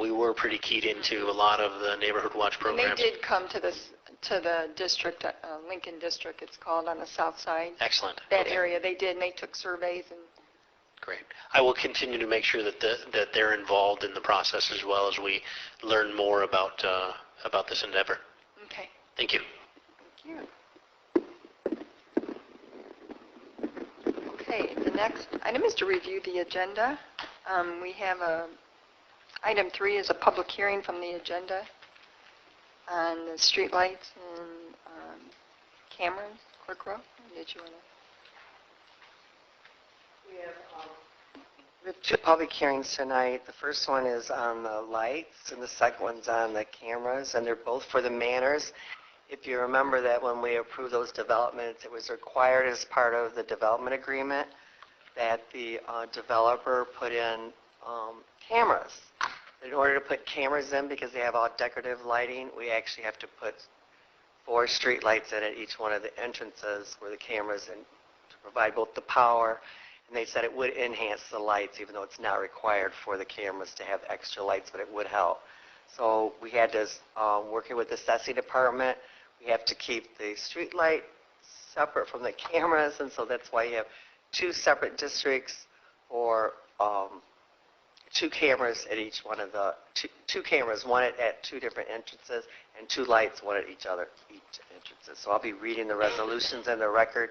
we were pretty keyed into a lot of the Neighborhood Watch And programs. they did come to the district, Lincoln District, it's called, on the south side. Excellent. That Okay. area, they did, and they took surveys. And Great. I will continue to make sure that that they're involved in the process as well as we learn more about this endeavor. okay. Thank you. Thank you. Okay, the next item is to review the agenda. We have item 3 is a public hearing from the agenda on the streetlights and cameras. Clerk Rowe, did you want to? We have two public hearings tonight. The first one is on the lights, and the second one's on the cameras, and they're both for the manors. If you remember that when we approved those developments, it was required as part of the development agreement that the developer put in cameras. In order to put cameras in, because they have all decorative lighting, we actually have to put 4 street lights in at each one of the entrances where the cameras, and to provide both the power, and they said it would enhance the lights, even though it's not required for the cameras to have extra lights, but it would help. So we had to, working with the assessing department, we have to keep the street light separate from the cameras, and so that's why you have 2 separate districts for 2 cameras at each one of the, two cameras, one at 2 different entrances, and 2 lights, one at each entrances. So I'll be reading the resolutions in the record.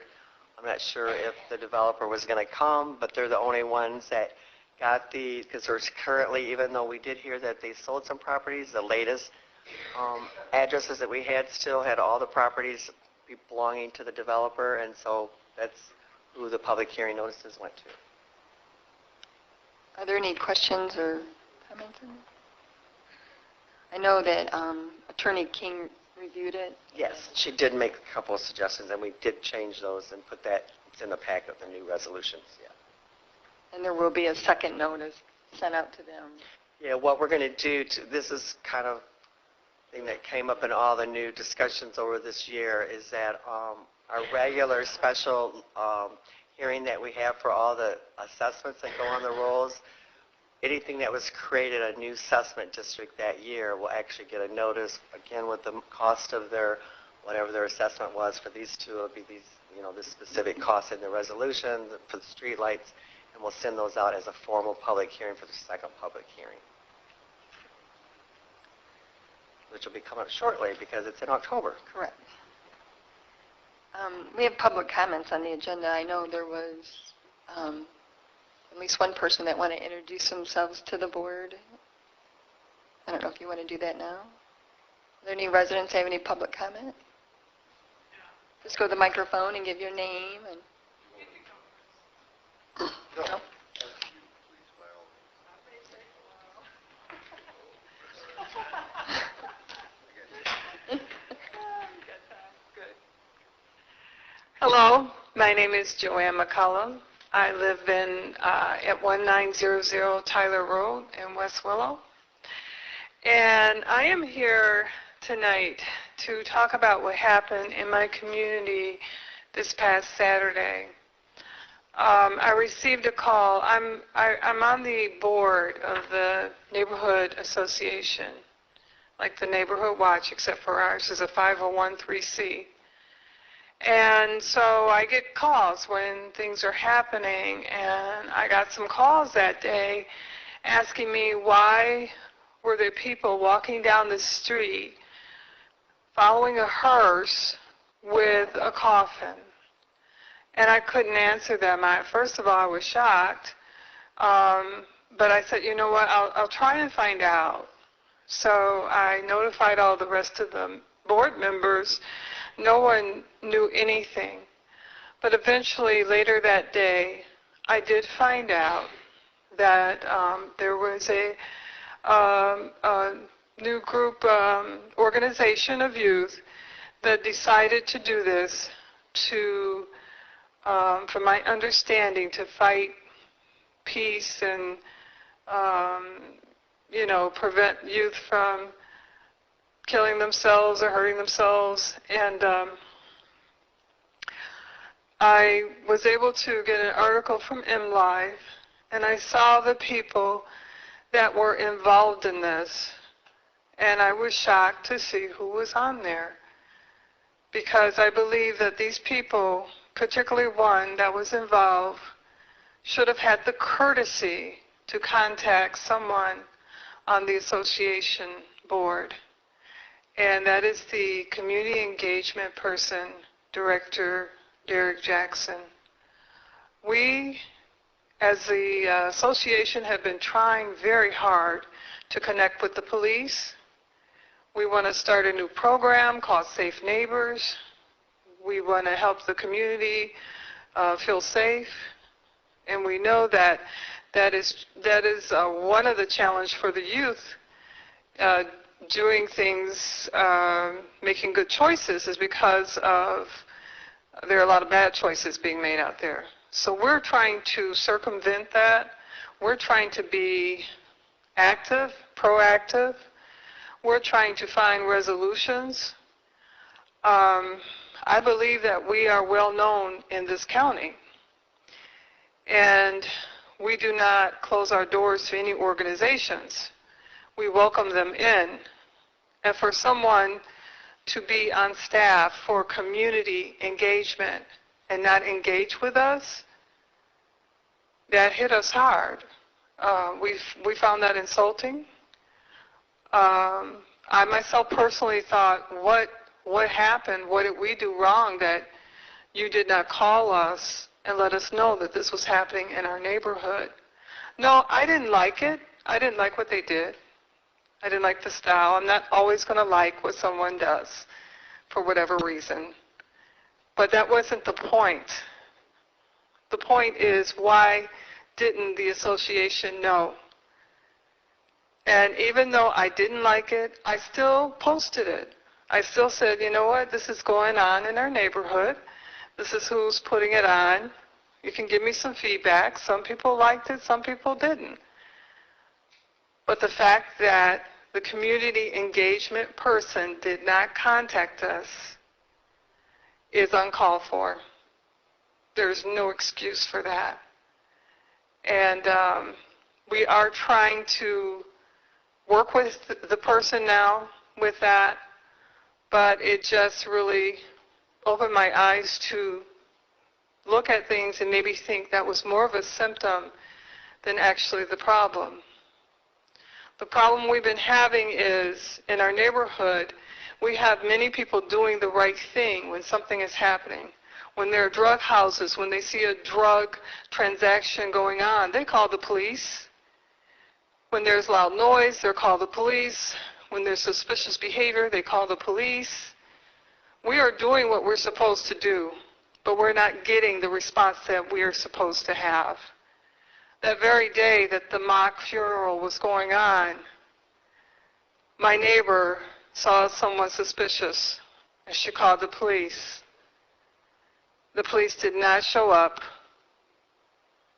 I'm not sure if the developer was going to come, but they're the only ones that got the, because there's currently, even though we did hear that they sold some properties, the latest addresses that we had still had all the properties belonging to the developer, and so that's who the public hearing notices went to. Are there any questions or comments on I know that Attorney King reviewed it. Yes, she did make a couple of suggestions, and we did change those and put that, it's in the packet of the new resolutions, yeah. And there will be a second notice sent out to them. Yeah, what we're going to do, this is kind of thing that came up in all the new discussions over this year, is that our regular special hearing that we have for all the assessments that go on the rolls, anything that was created a new assessment district that year will actually get a notice, again, with the cost of their, whatever their assessment was for these two, it'll be these, the specific cost in the resolution for the street lights, and we'll send those out as a formal public hearing for the second public hearing, which will be coming up shortly because it's in October. Correct. We have public comments on the agenda. I know there was at least one person that wanted to introduce themselves to the board. I don't know if you want to do that now. Are there any residents have any public comment? Just go to the microphone and give your name. And no? Hello, my name is Joanne McCullum. I live at 1900 Tyler Road in West Willow. And I am here tonight to talk about what happened in my community this past Saturday. I received a call. I'm on the board of the neighborhood association, like the Neighborhood Watch, except for ours is a 501(c)(3). And so I get calls when things are happening, and I got some calls that day asking me why were there people walking down the street following a hearse with a coffin. And I couldn't answer them. First of all, I was shocked, but I said, you know what, I'll try and find out. So I notified all the rest of the board members. No one knew anything. But eventually, later that day, I did find out that there was a new group organization of youth that decided to do this to, from my understanding, to fight peace and, prevent youth from killing themselves or hurting themselves. And I was able to get an article from MLive, and I saw the people that were involved in this, and I was shocked to see who was on there, because I believe that these people, particularly one that was involved, should have had the courtesy to contact someone on the association board. And that is the community engagement person, Director Derek Jackson. We, as the association, have been trying very hard to connect with the police. We want to start a new program called Safe Neighbors. We want to help the community feel safe. And we know that that is one of the challenges for the youth. Doing things, making good choices is because of there are a lot of bad choices being made out there. So we're trying to circumvent that. We're trying to be active, proactive. We're trying to find resolutions. I believe that we are well known in this county, and we do not close our doors to any organizations. We welcome them in. And for someone to be on staff for community engagement and not engage with us, that hit us hard. We found that insulting. I myself personally thought, what happened? What did we do wrong that you did not call us and let us know that this was happening in our neighborhood? No, I didn't like it. I didn't like what they did. I didn't like the style. I'm not always going to like what someone does for whatever reason. But that wasn't the point. The point is, why didn't the association know? And even though I didn't like it, I still posted it. I still said, you know what, this is going on in our neighborhood. This is who's putting it on. You can give me some feedback. Some people liked it, some people didn't. But the fact that the community engagement person did not contact us is uncalled for. There's no excuse for that. And we are trying to work with the person now with that, but it just really opened my eyes to look at things and maybe think that was more of a symptom than actually the problem. The problem we've been having is in our neighborhood, we have many people doing the right thing when something is happening. When there are drug houses, when they see a drug transaction going on, they call the police. When there's loud noise, they call the police. When there's suspicious behavior, they call the police. We are doing what we're supposed to do, but we're not getting the response that we are supposed to have. That very day that the mock funeral was going on, my neighbor saw someone suspicious, and she called the police. The police did not show up.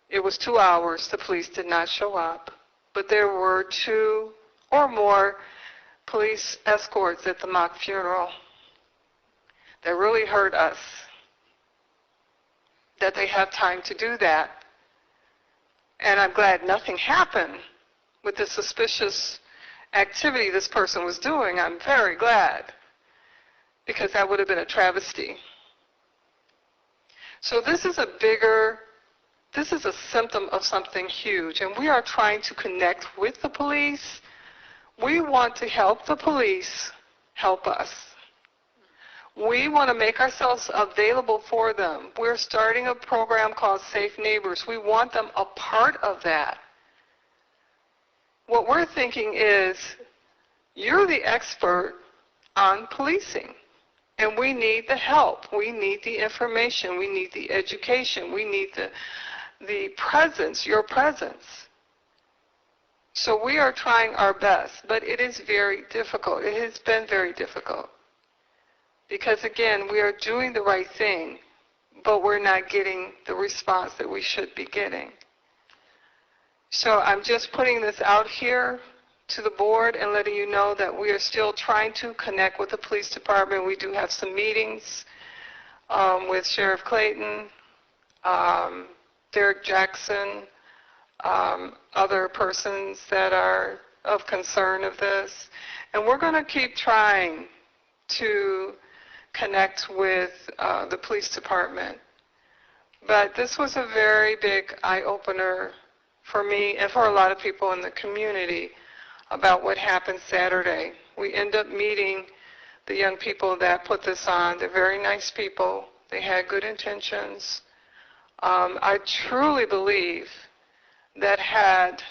It was 2 hours. The police did not show up. But there were 2 or more police escorts at the mock funeral. That really hurt us, that they have time to do that. And I'm glad nothing happened with the suspicious activity this person was doing. I'm very glad, because that would have been a travesty. So this is a symptom of something huge, and we are trying to connect with the police. We want to help the police help us. We want to make ourselves available for them. We're starting a program called Safe Neighbors. We want them a part of that. What we're thinking is, you're the expert on policing, and we need the help. We need the information. We need the education. We need the presence, your presence. So we are trying our best, but it is very difficult. It has been very difficult. Because again, we are doing the right thing, but we're not getting the response that we should be getting. So I'm just putting this out here to the board and letting you know that we are still trying to connect with the police department. We do have some meetings with Sheriff Clayton, Derek Jackson, other persons that are of concern of this. And we're going to keep trying to connect with the police department. But this was a very big eye-opener for me and for a lot of people in the community about what happened Saturday. We end up meeting the young people that put this on. They're very nice people. They had good intentions. I truly believe that had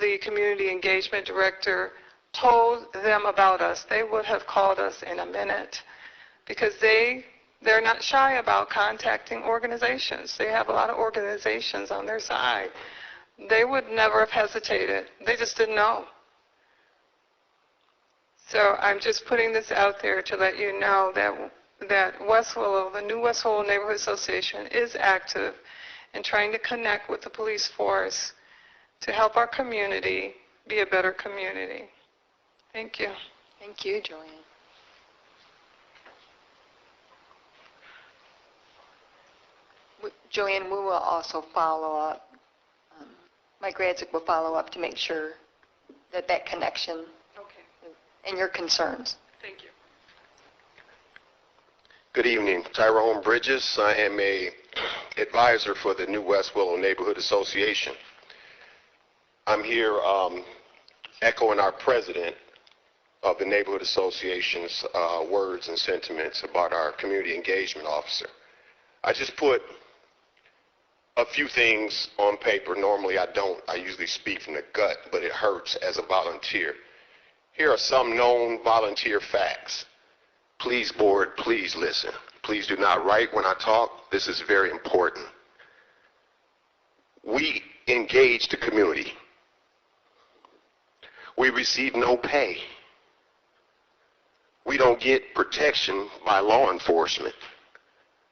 the community engagement director told them about us, they would have called us in a minute, because they're not shy about contacting organizations. They have a lot of organizations on their side. They would never have hesitated. They just didn't know. So I'm just putting this out there to let you know that West Willow, the new West Willow Neighborhood Association, is active in trying to connect with the police force to help our community be a better community. Thank you. Thank you, Joanne. Joanne, we will also follow up. Mike Radzik will follow up to make sure that connection and your concerns. Thank you. Good evening. Tyrone Bridges. I am a advisor for the New West Willow Neighborhood Association. I'm here echoing our president of the Neighborhood Association's words and sentiments about our community engagement officer. I just put a few things on paper. Normally I don't. I usually speak from the gut, but it hurts as a volunteer. Here are some known volunteer facts. Please, board, please listen. Please do not write when I talk. This is very important. We engage the community. We receive no pay. We don't get protection by law enforcement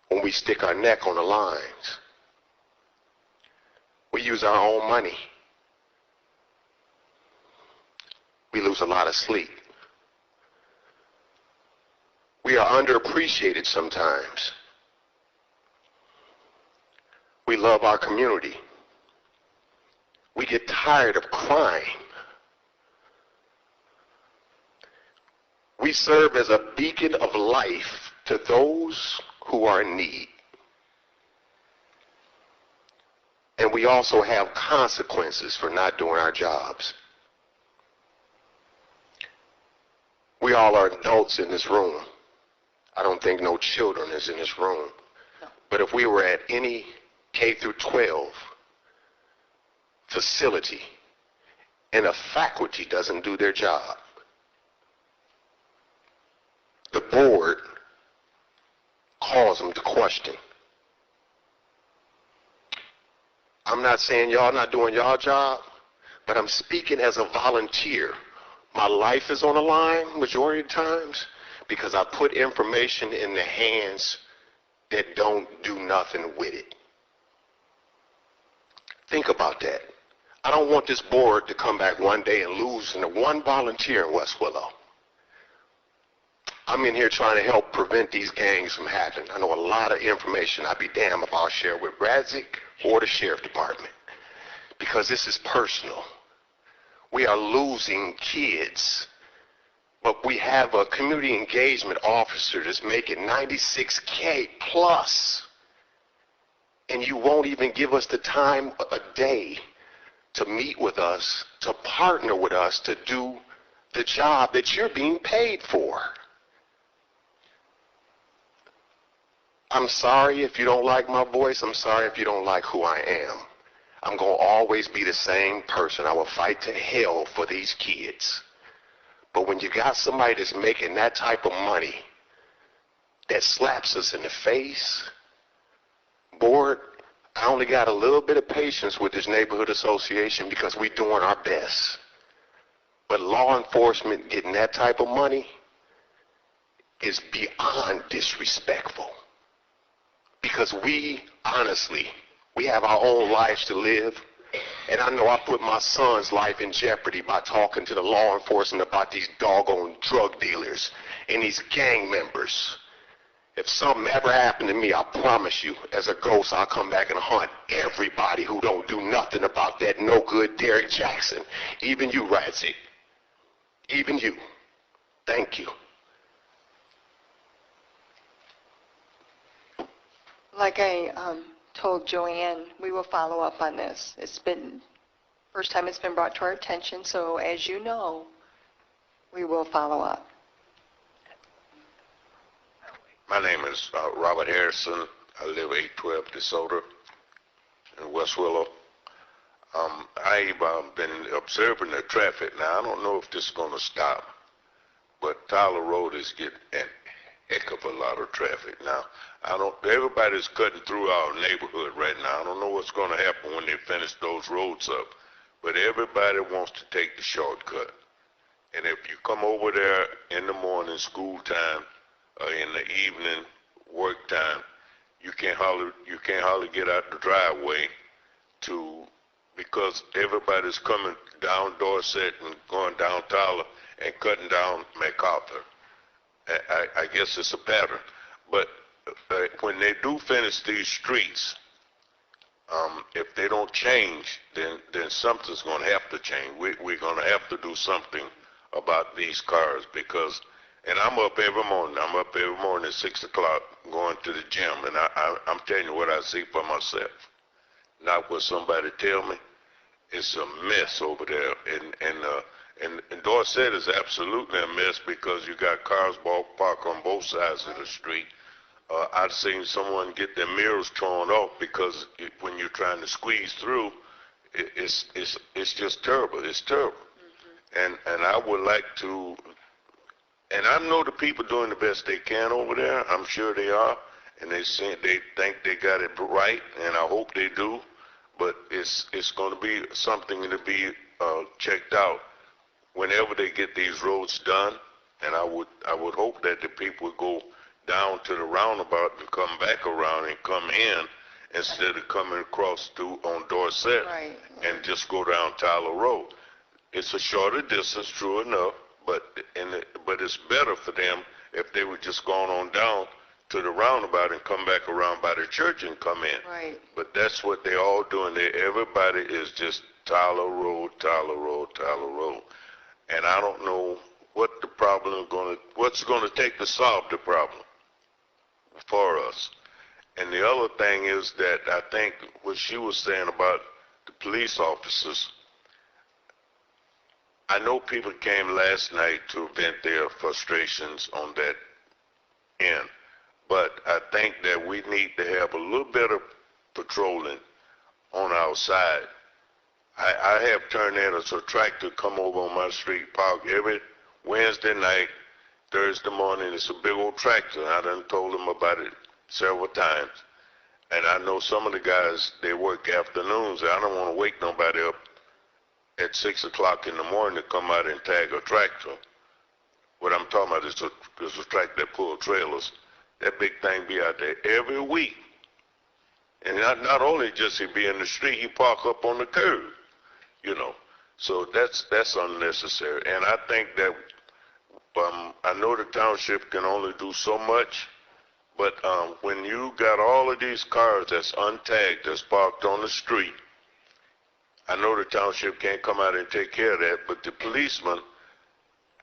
when we stick our neck on the lines. We use our own money. We lose a lot of sleep. We are underappreciated sometimes. We love our community. We get tired of crying. We serve as a beacon of life to those who are in need. And we also have consequences for not doing our jobs. We all are adults in this room. I don't think no children is in this room. But if we were at any K through 12 facility and a faculty doesn't do their job, the board calls them to question. I'm not saying y'all not doing y'all job, but I'm speaking as a volunteer. My life is on the line majority of times because I put information in the hands that don't do nothing with it. Think about that. I don't want this board to come back one day and lose one volunteer in West Willow. I'm in here trying to help prevent these gangs from happening. I know a lot of information. I'd be damned if I'll share with Bradzik or the Sheriff Department because this is personal. We are losing kids, but we have a community engagement officer that's making $96K plus, and you won't even give us the time a day to meet with us, to partner with us to do the job that you're being paid for. I'm sorry if you don't like my voice. I'm sorry if you don't like who I am. I'm going to always be the same person. I will fight to hell for these kids. But when you got somebody that's making that type of money that slaps us in the face, board, I only got a little bit of patience with this neighborhood association because we're doing our best. But law enforcement getting that type of money is beyond disrespectful. Because we, honestly, we have our own lives to live. And I know I put my son's life in jeopardy by talking to the law enforcement about these doggone drug dealers and these gang members. If something ever happened to me, I promise you, as a ghost, I'll come back and hunt everybody who don't do nothing about that no good Derek Jackson. Even you, Radzik. Even you. Thank you. Like I told Joanne, we will follow up on this. First time it's been brought to our attention, so as you know, we will follow up. My name is Robert Harrison. I live 812 DeSoto in West Willow. I've been observing the traffic. Now, I don't know if this is going to stop, but Tyler Road is getting a heck of a lot of traffic now. Everybody's cutting through our neighborhood right now. I don't know what's going to happen when they finish those roads up, but everybody wants to take the shortcut. And if you come over there in the morning, school time, or in the evening, work time, you can't hardly get out the driveway because everybody's coming down Dorset and going down Tyler and cutting down MacArthur. I guess it's a pattern. But when they do finish these streets, if they don't change, then something's going to have to change. We're going to have to do something about these cars because, and I'm up every morning. I'm up every morning at 6 o'clock going to the gym, and I'm telling you what I see for myself, not what somebody tell me. It's a mess over there, and Dorset is absolutely a mess because you got cars parked on both sides of the street. I've seen someone get their mirrors torn off because when you're trying to squeeze through, it's just terrible. It's terrible. And I would like to, and I know the people doing the best they can over there. I'm sure they are, and they think they got it right, and I hope they do. But it's going to be something to be checked out. whenever they get these roads done, and I would hope that the people would go down to the roundabout and come back around and come in instead of coming across through on Dorset Right. and just go down Tyler Road. It's a shorter distance, true enough, but it's better for them if they were just going on down to the roundabout and come back around by the church and come in. Right. But that's what they're all doing there. Everybody is just Tyler Road, Tyler Road, Tyler Road. And I don't know what the problem is what's going to take to solve the problem for us. And the other thing is that I think what she was saying about the police officers, I know people came last night to vent their frustrations on that end, but I think that we need to have a little bit of patrolling on our side. I have turned in a tractor come over on my street, park every Wednesday night, Thursday morning. It's a big old tractor. I done told them about it several times. And I know some of the guys, they work afternoons. I don't want to wake nobody up at 6 o'clock in the morning to come out and tag a tractor. What I'm talking about is a tractor that pull trailers. That big thing be out there every week. And not only just he be in the street, he park up on the curb, you know. So that's unnecessary. And I think that I know the township can only do so much, but when you got all of these cars that's untagged, that's parked on the street, I know the township can't come out and take care of that, but the policemen,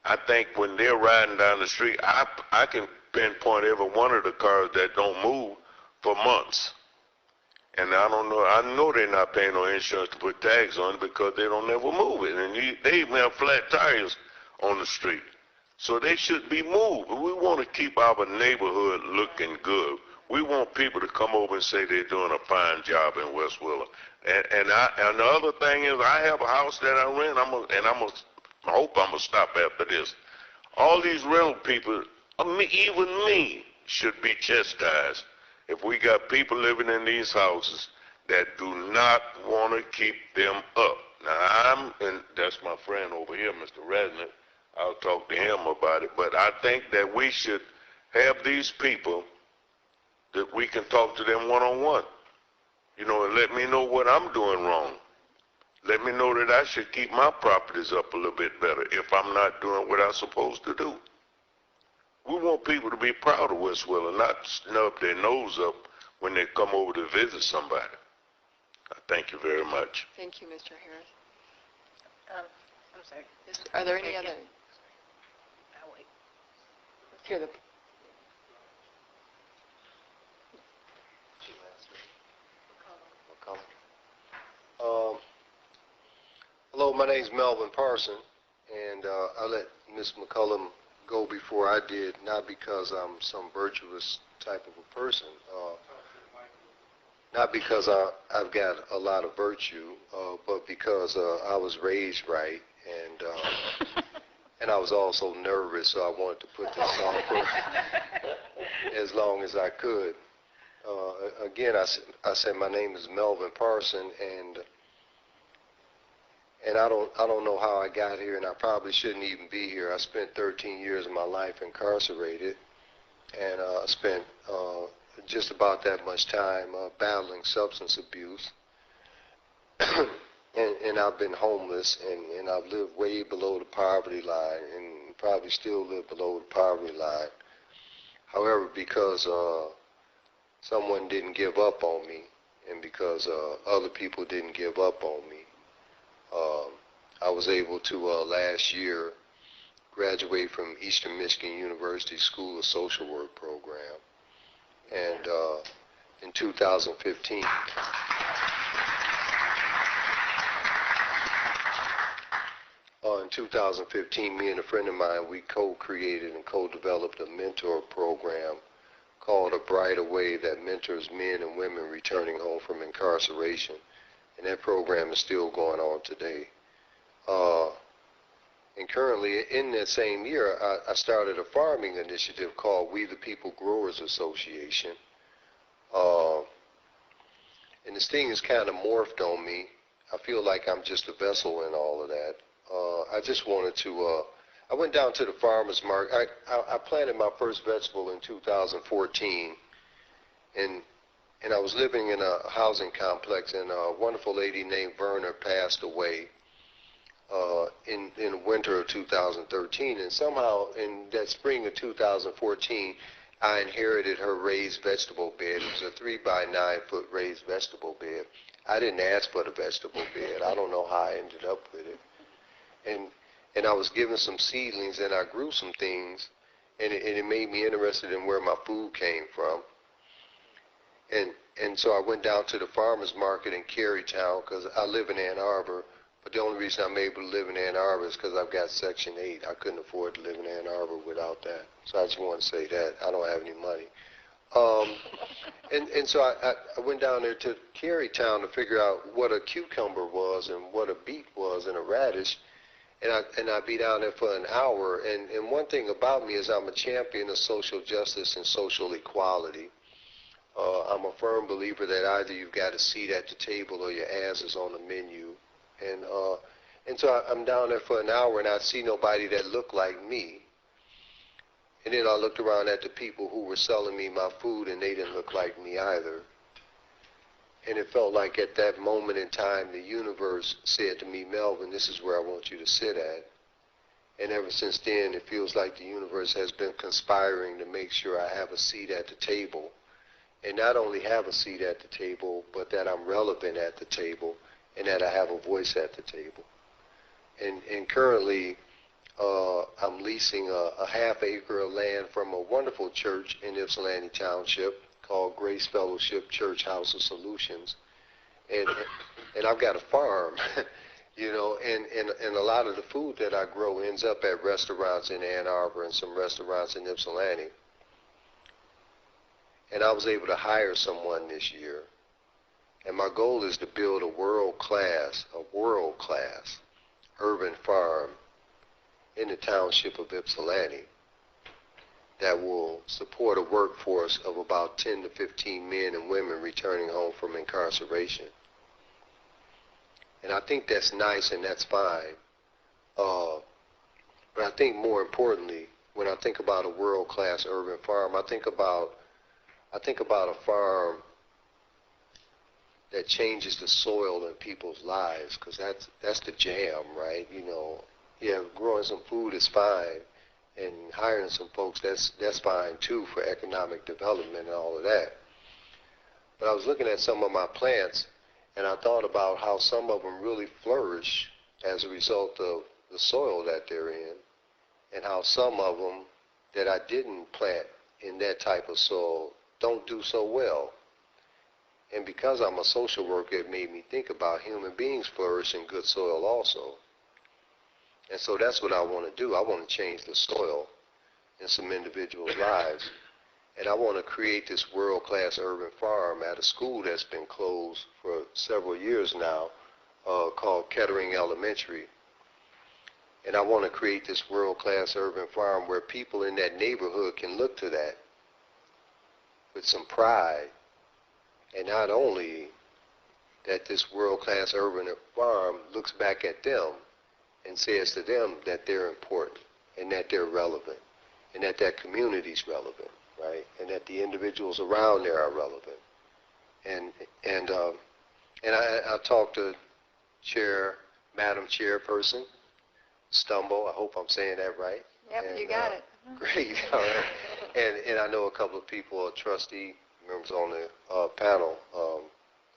I think when they're riding down the street, I can pinpoint every one of the cars that don't move for months. And I don't know, I know they're not paying no insurance to put tags on because they don't ever move it. And they even have flat tires on the street. So they should be moved. We want to keep our neighborhood looking good. We want people to come over and say they're doing a fine job in West Willow. And the other thing is, I have a house that I rent, I hope I'm going to stop after this. All these rental people, even me, should be chastised if we got people living in these houses that do not want to keep them up. Now, and that's my friend over here, Mr. Resnick. I'll talk to him about it. But I think that we should have these people that we can talk to them one-on-one. You know, and let me know what I'm doing wrong. Let me know that I should keep my properties up a little bit better if I'm not doing what I'm supposed to do. We want people to be proud of West Willow, not snub their nose up when they come over to visit somebody. I thank you very much. Thank you, Mr. Harris. I'm sorry. Are there any other? I'll wait. Let's hear the. Hello, my name's Melvin Parson, and I let Ms. McCullum go before I did, not because I'm some virtuous type of a person, not because I've got a lot of virtue, but because I was raised right, and I was also nervous, so I wanted to put this off for as long as I could. Again, I said my name is Melvin Parson, and I don't know how I got here, and I probably shouldn't even be here. I spent 13 years of my life incarcerated, and spent just about that much time battling substance abuse. and I've been homeless, and I've lived way below the poverty line, and probably still live below the poverty line. However, because someone didn't give up on me, and because other people didn't give up on me, I was able to last year graduate from Eastern Michigan University School of Social Work program, and in 2015 me and a friend of mine, we co-created and co-developed a mentor program called A Brighter Way that mentors men and women returning home from incarceration. And that program is still going on today. And currently, in that same year, I started a farming initiative called We the People Growers Association. And this thing has kind of morphed on me. I feel like I'm just a vessel in all of that. I just wanted to, I went down to the farmer's market. I planted my first vegetable in 2014, and I was living in a housing complex, and a wonderful lady named Verna passed away in the winter of 2013, and somehow in that spring of 2014, I inherited her raised vegetable bed. It was a 3 by 9 foot raised vegetable bed. I didn't ask for the vegetable bed. I don't know how I ended up with it. And I was given some seedlings, and I grew some things, and it made me interested in where my food came from. And so I went down to the farmer's market in Carytown, because I live in Ann Arbor, but the only reason I'm able to live in Ann Arbor is because I've got Section 8. I couldn't afford to live in Ann Arbor without that. So I just want to say that. I don't have any money. And so I went down there to Carytown to figure out what a cucumber was and what a beet was and a radish. And I'd be down there for an hour. And one thing about me is I'm a champion of social justice and social equality. I'm a firm believer that either you've got a seat at the table or your ass is on the menu. And so I'm down there for an hour, and I see nobody that looked like me. And then I looked around at the people who were selling me my food, and they didn't look like me either. And it felt like at that moment in time, the universe said to me, Melvin, this is where I want you to sit at. And ever since then, it feels like the universe has been conspiring to make sure I have a seat at the table. And not only have a seat at the table, but that I'm relevant at the table, and that I have a voice at the table. And currently, I'm leasing a half acre of land from a wonderful church in Ypsilanti Township called Grace Fellowship Church House of Solutions. And I've got a farm, you know, and a lot of the food that I grow ends up at restaurants in Ann Arbor and some restaurants in Ypsilanti. And I was able to hire someone this year. And my goal is to build a world-class urban farm in the township of Ypsilanti that will support a workforce of about 10 to 15 men and women returning home from incarceration. And I think that's nice and that's fine. But I think more importantly, when I think about a world-class urban farm, I think about a farm that changes the soil in people's lives, because that's the jam, right? You know, yeah, growing some food is fine, and hiring some folks, that's fine too for economic development and all of that. But I was looking at some of my plants, and I thought about how some of them really flourish as a result of the soil that they're in, and how some of them that I didn't plant in that type of soil don't do so well. And because I'm a social worker, it made me think about human beings flourish in good soil also. And so that's what I want to do. I want to change the soil in some individuals' lives. And I want to create this world-class urban farm at a school that's been closed for several years now, called Kettering Elementary. And I want to create this world-class urban farm where people in that neighborhood can look to that with some pride. And not only that this world-class urban farm looks back at them and says to them that they're important and that they're relevant and that that community's relevant, right? And that the individuals around there are relevant. And I talked to Madam Chairperson Stumble. I hope I'm saying that right. Yep, and, you got it. Great. All right. And I know a couple of people, trustee members on the panel,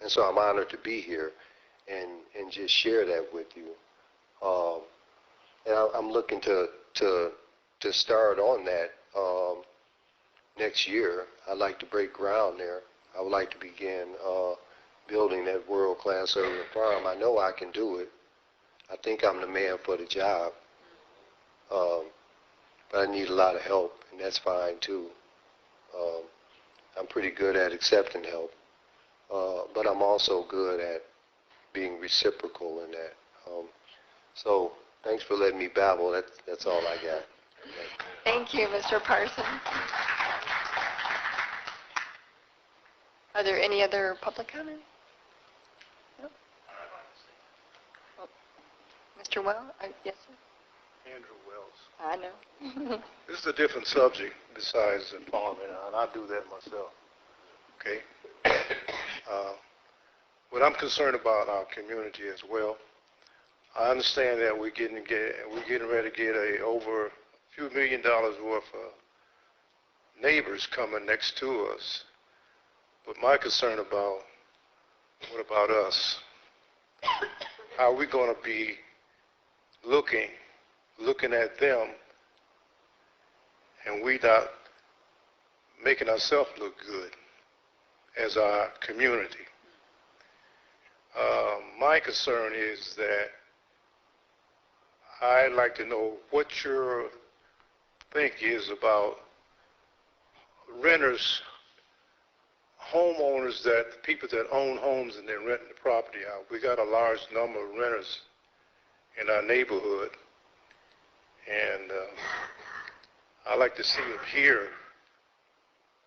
and so I'm honored to be here and just share that with you. And I'm looking to start on that next year. I'd like to break ground there. I would like to begin building that world-class urban farm. I know I can do it. I think I'm the man for the job. But I need a lot of help, and that's fine too. I'm pretty good at accepting help, but I'm also good at being reciprocal in that. So thanks for letting me babble. That's all I got. Thank you, Mr. Parsons. Are there any other public comments? No? Oh, Mr. Mr. Well, yes, sir? Andrew Wells. I know. This is a different subject besides the farming, and I do that myself. Okay? What I'm concerned about our community as well, I understand that we're getting ready to get over a few $1 million worth of neighbors coming next to us. But my concern about, what about us? How are we going to be looking at them, and we not making ourselves look good as our community? My concern is that I'd like to know what your think is about renters, homeowners, that people that own homes and they're renting the property out. We got a large number of renters in our neighborhood, and I'd like to see them here,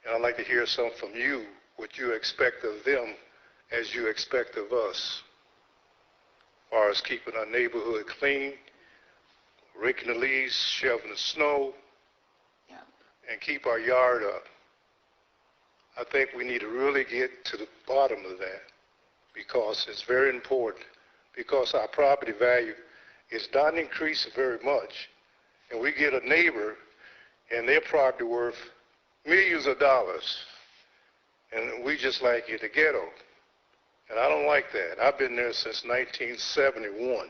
and I'd like to hear something from you, what you expect of them as you expect of us, as far as keeping our neighborhood clean, raking the leaves, shoveling the snow, and keep our yard up. I think we need to really get to the bottom of that, because it's very important, because our property value is not increasing very much, and we get a neighbor and their property worth millions of dollars, and we just like it the ghetto. And I don't like that. I've been there since 1971,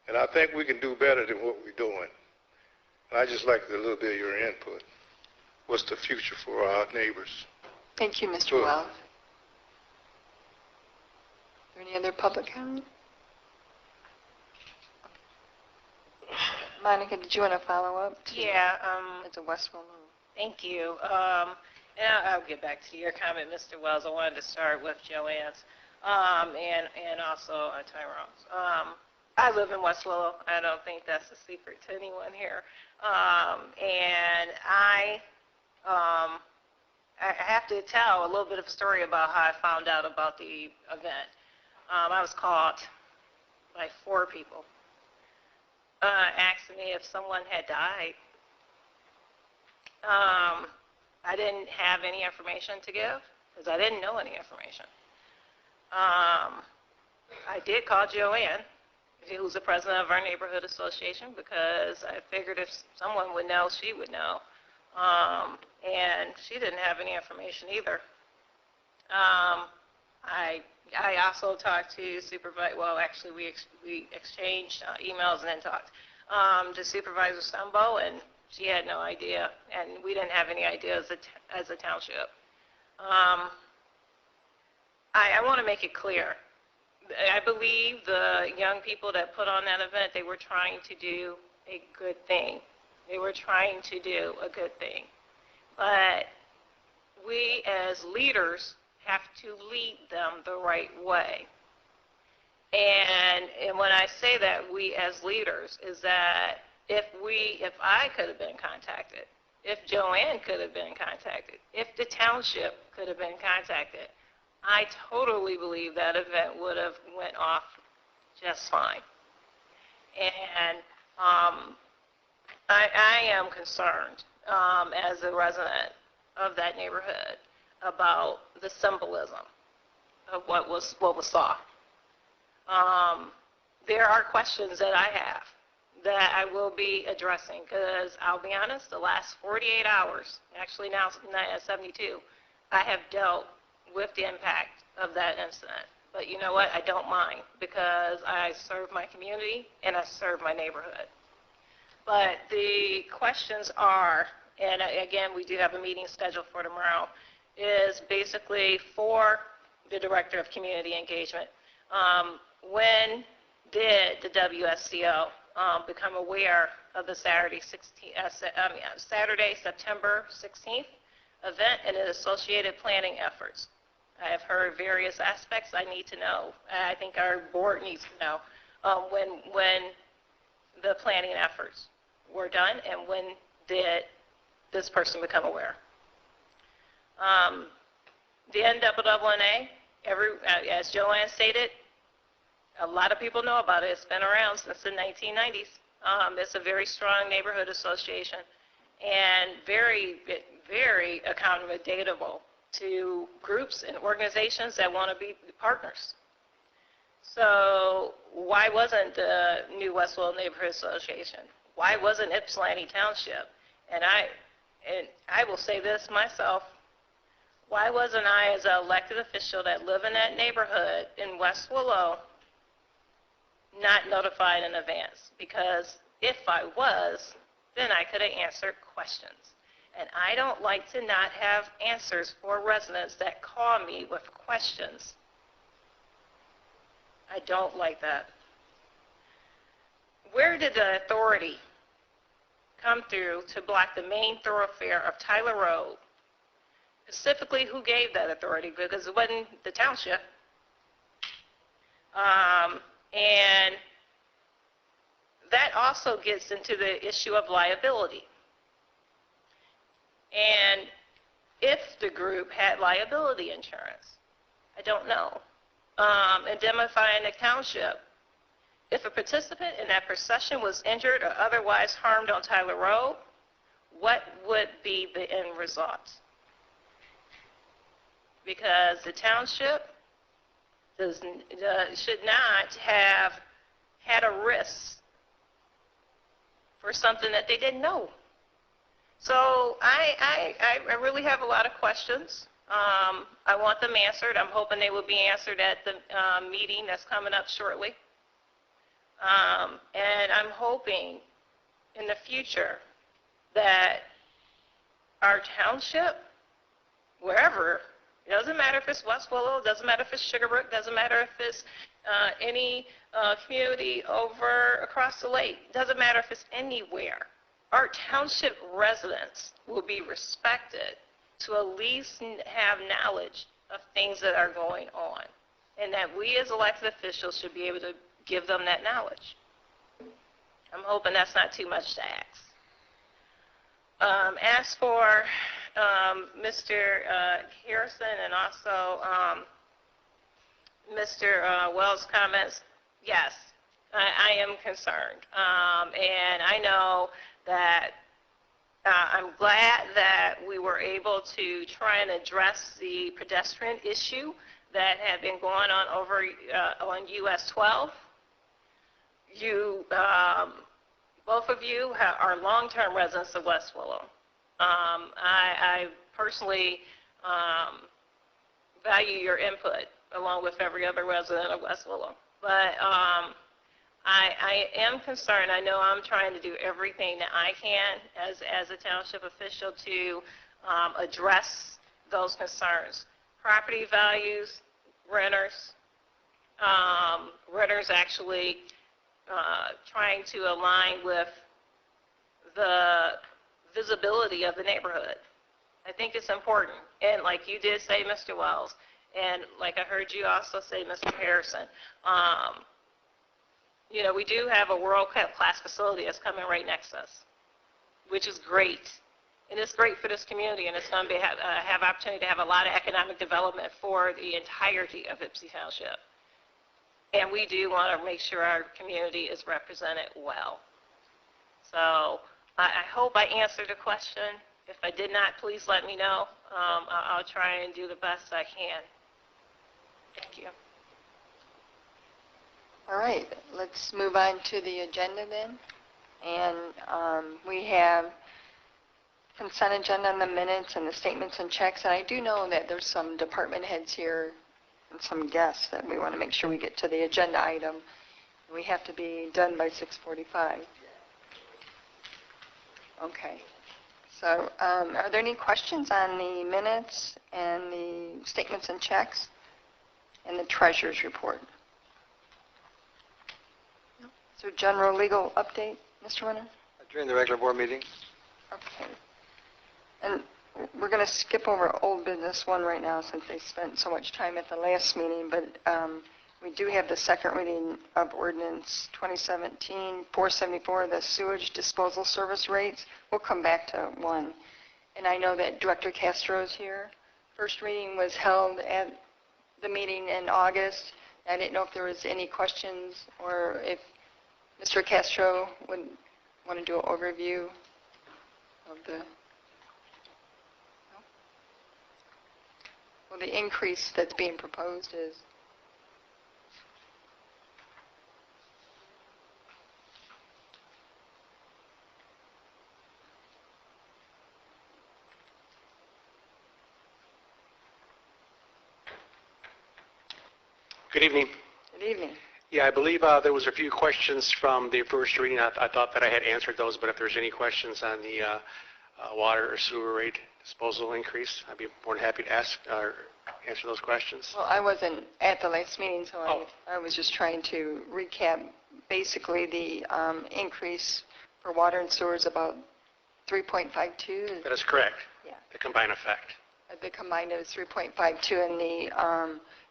and I think we can do better than what we're doing. And I just like a little bit of your input. What's the future for our neighbors? Thank you, Mr. Good. Wells. Are there any other public comment? Monica, did you want to follow up? Yeah, It's a Westwell. thank you. And I'll get back to your comment, Mr. Wells. I wanted to start with Joanne's and also Tyrone's. I live in West Willow. I don't think that's a secret to anyone here. And I have to tell a little bit of a story about how I found out about the event. I was called by 4 people asking me if someone had died. I didn't have any information to give because I didn't know any information. I did call Joanne, who's the president of our neighborhood association, because I figured if someone would know, she would know. And she didn't have any information either. I also talked to Supervisor, well, actually we exchanged emails and then talked to Supervisor Stumbo, and she had no idea, and we didn't have any idea as a township. I want to make it clear. I believe the young people that put on that event, they were trying to do a good thing. They were trying to do a good thing. But we as leaders have to lead them the right way. And when I say that, we as leaders, is that if I could have been contacted, if Joanne could have been contacted, if the township could have been contacted, I totally believe that event would have went off just fine. And I am concerned as a resident of that neighborhood about the symbolism of what was saw. There are questions that I have that I will be addressing, because I'll be honest, the last 48 hours, actually now 72, I have dealt with the impact of that incident. But you know what? I don't mind, because I serve my community and I serve my neighborhood. But the questions are, and again, we do have a meeting scheduled for tomorrow, is basically for the Director of Community Engagement. When did the WSCO become aware of the Saturday, September 16th event and its associated planning efforts? I have heard various aspects I need to know. I think our board needs to know when the planning efforts were done and when did this person become aware. The NAAA, as Joanne stated, A lot of people know about it. It's been around since the 1990s. It's a very strong neighborhood association and very, very accommodatable to groups and organizations that want to be partners. So why wasn't the New Westwell Neighborhood Association? Why wasn't Ypsilanti Township? And I will say this myself, why wasn't I, as an elected official that live in that neighborhood in West Willow, not notified in advance? Because if I was, then I could have answered questions. And I don't like to not have answers for residents that call me with questions. I don't like that. Where did the authority come through to block the main thoroughfare of Tyler Road? Specifically, who gave that authority? Because it wasn't the township. And that also gets into the issue of liability. And if the group had liability insurance, I don't know. Indemnifying the township. If a participant in that procession was injured or otherwise harmed on Tyler Road, what would be the end result? Because the township should not have had a risk for something that they didn't know. So I really have a lot of questions. I want them answered. I'm hoping they will be answered at the meeting that's coming up shortly. And I'm hoping in the future that our township, wherever, it doesn't matter if it's West Willow, it doesn't matter if it's Sugarbrook, it doesn't matter if it's any community over across the lake, it doesn't matter if it's anywhere. Our township residents will be respected to at least have knowledge of things that are going on, and that we as elected officials should be able to give them that knowledge. I'm hoping that's not too much to ask. As for Mr. Harrison and also Mr. Wells' comments, yes, I am concerned. And I know that I'm glad that we were able to try and address the pedestrian issue that had been going on over on US 12. You, both of you are long-term residents of West Willow. I personally value your input along with every other resident of West Willow. But I am concerned. I know I'm trying to do everything that I can as a township official to address those concerns. Property values, renters actually trying to align with the visibility of the neighborhood. I think it's important. And like you did say, Mr. Wells, and like I heard you also say, Mr. Harrison, you know, we do have a world-class facility that's coming right next to us, which is great. And it's great for this community, and it's going to have opportunity to have a lot of economic development for the entirety of Ypsilanti Township. And we do want to make sure our community is represented well. So I hope I answered the question. If I did not, please let me know. I'll try and do the best I can. Thank you. All right, let's move on to the agenda then. And we have consent agenda on the minutes and the statements and checks. And I do know that there's some department heads here and some guests that we want to make sure we get to the agenda item. We have to be done by 6:45. Okay. So are there any questions on the minutes and the statements and checks and the treasurer's report? No. Is there a general legal update, Mr. Winter? During the regular board meeting. Okay. And we're going to skip over old business one right now since they spent so much time at the last meeting, but we do have the second reading of ordinance 2017-474, the sewage disposal service rates. We'll come back to one. And I know that Director Castro is here. First reading was held at the meeting in August. I didn't know if there was any questions or if Mr. Castro would want to do an overview of the, well, the increase that's being proposed is, Good evening. good evening. Yeah, I believe there was a few questions from the first reading. I thought that I had answered those, but if there's any questions on the water or sewer rate disposal increase, I'd be more than happy to ask or answer those questions. Well, I wasn't at the last meeting, so Oh. I was just trying to recap. Basically, the increase for water and sewer is about 3.52. That is correct. Yeah. The combined effect. The combined is 3.52, and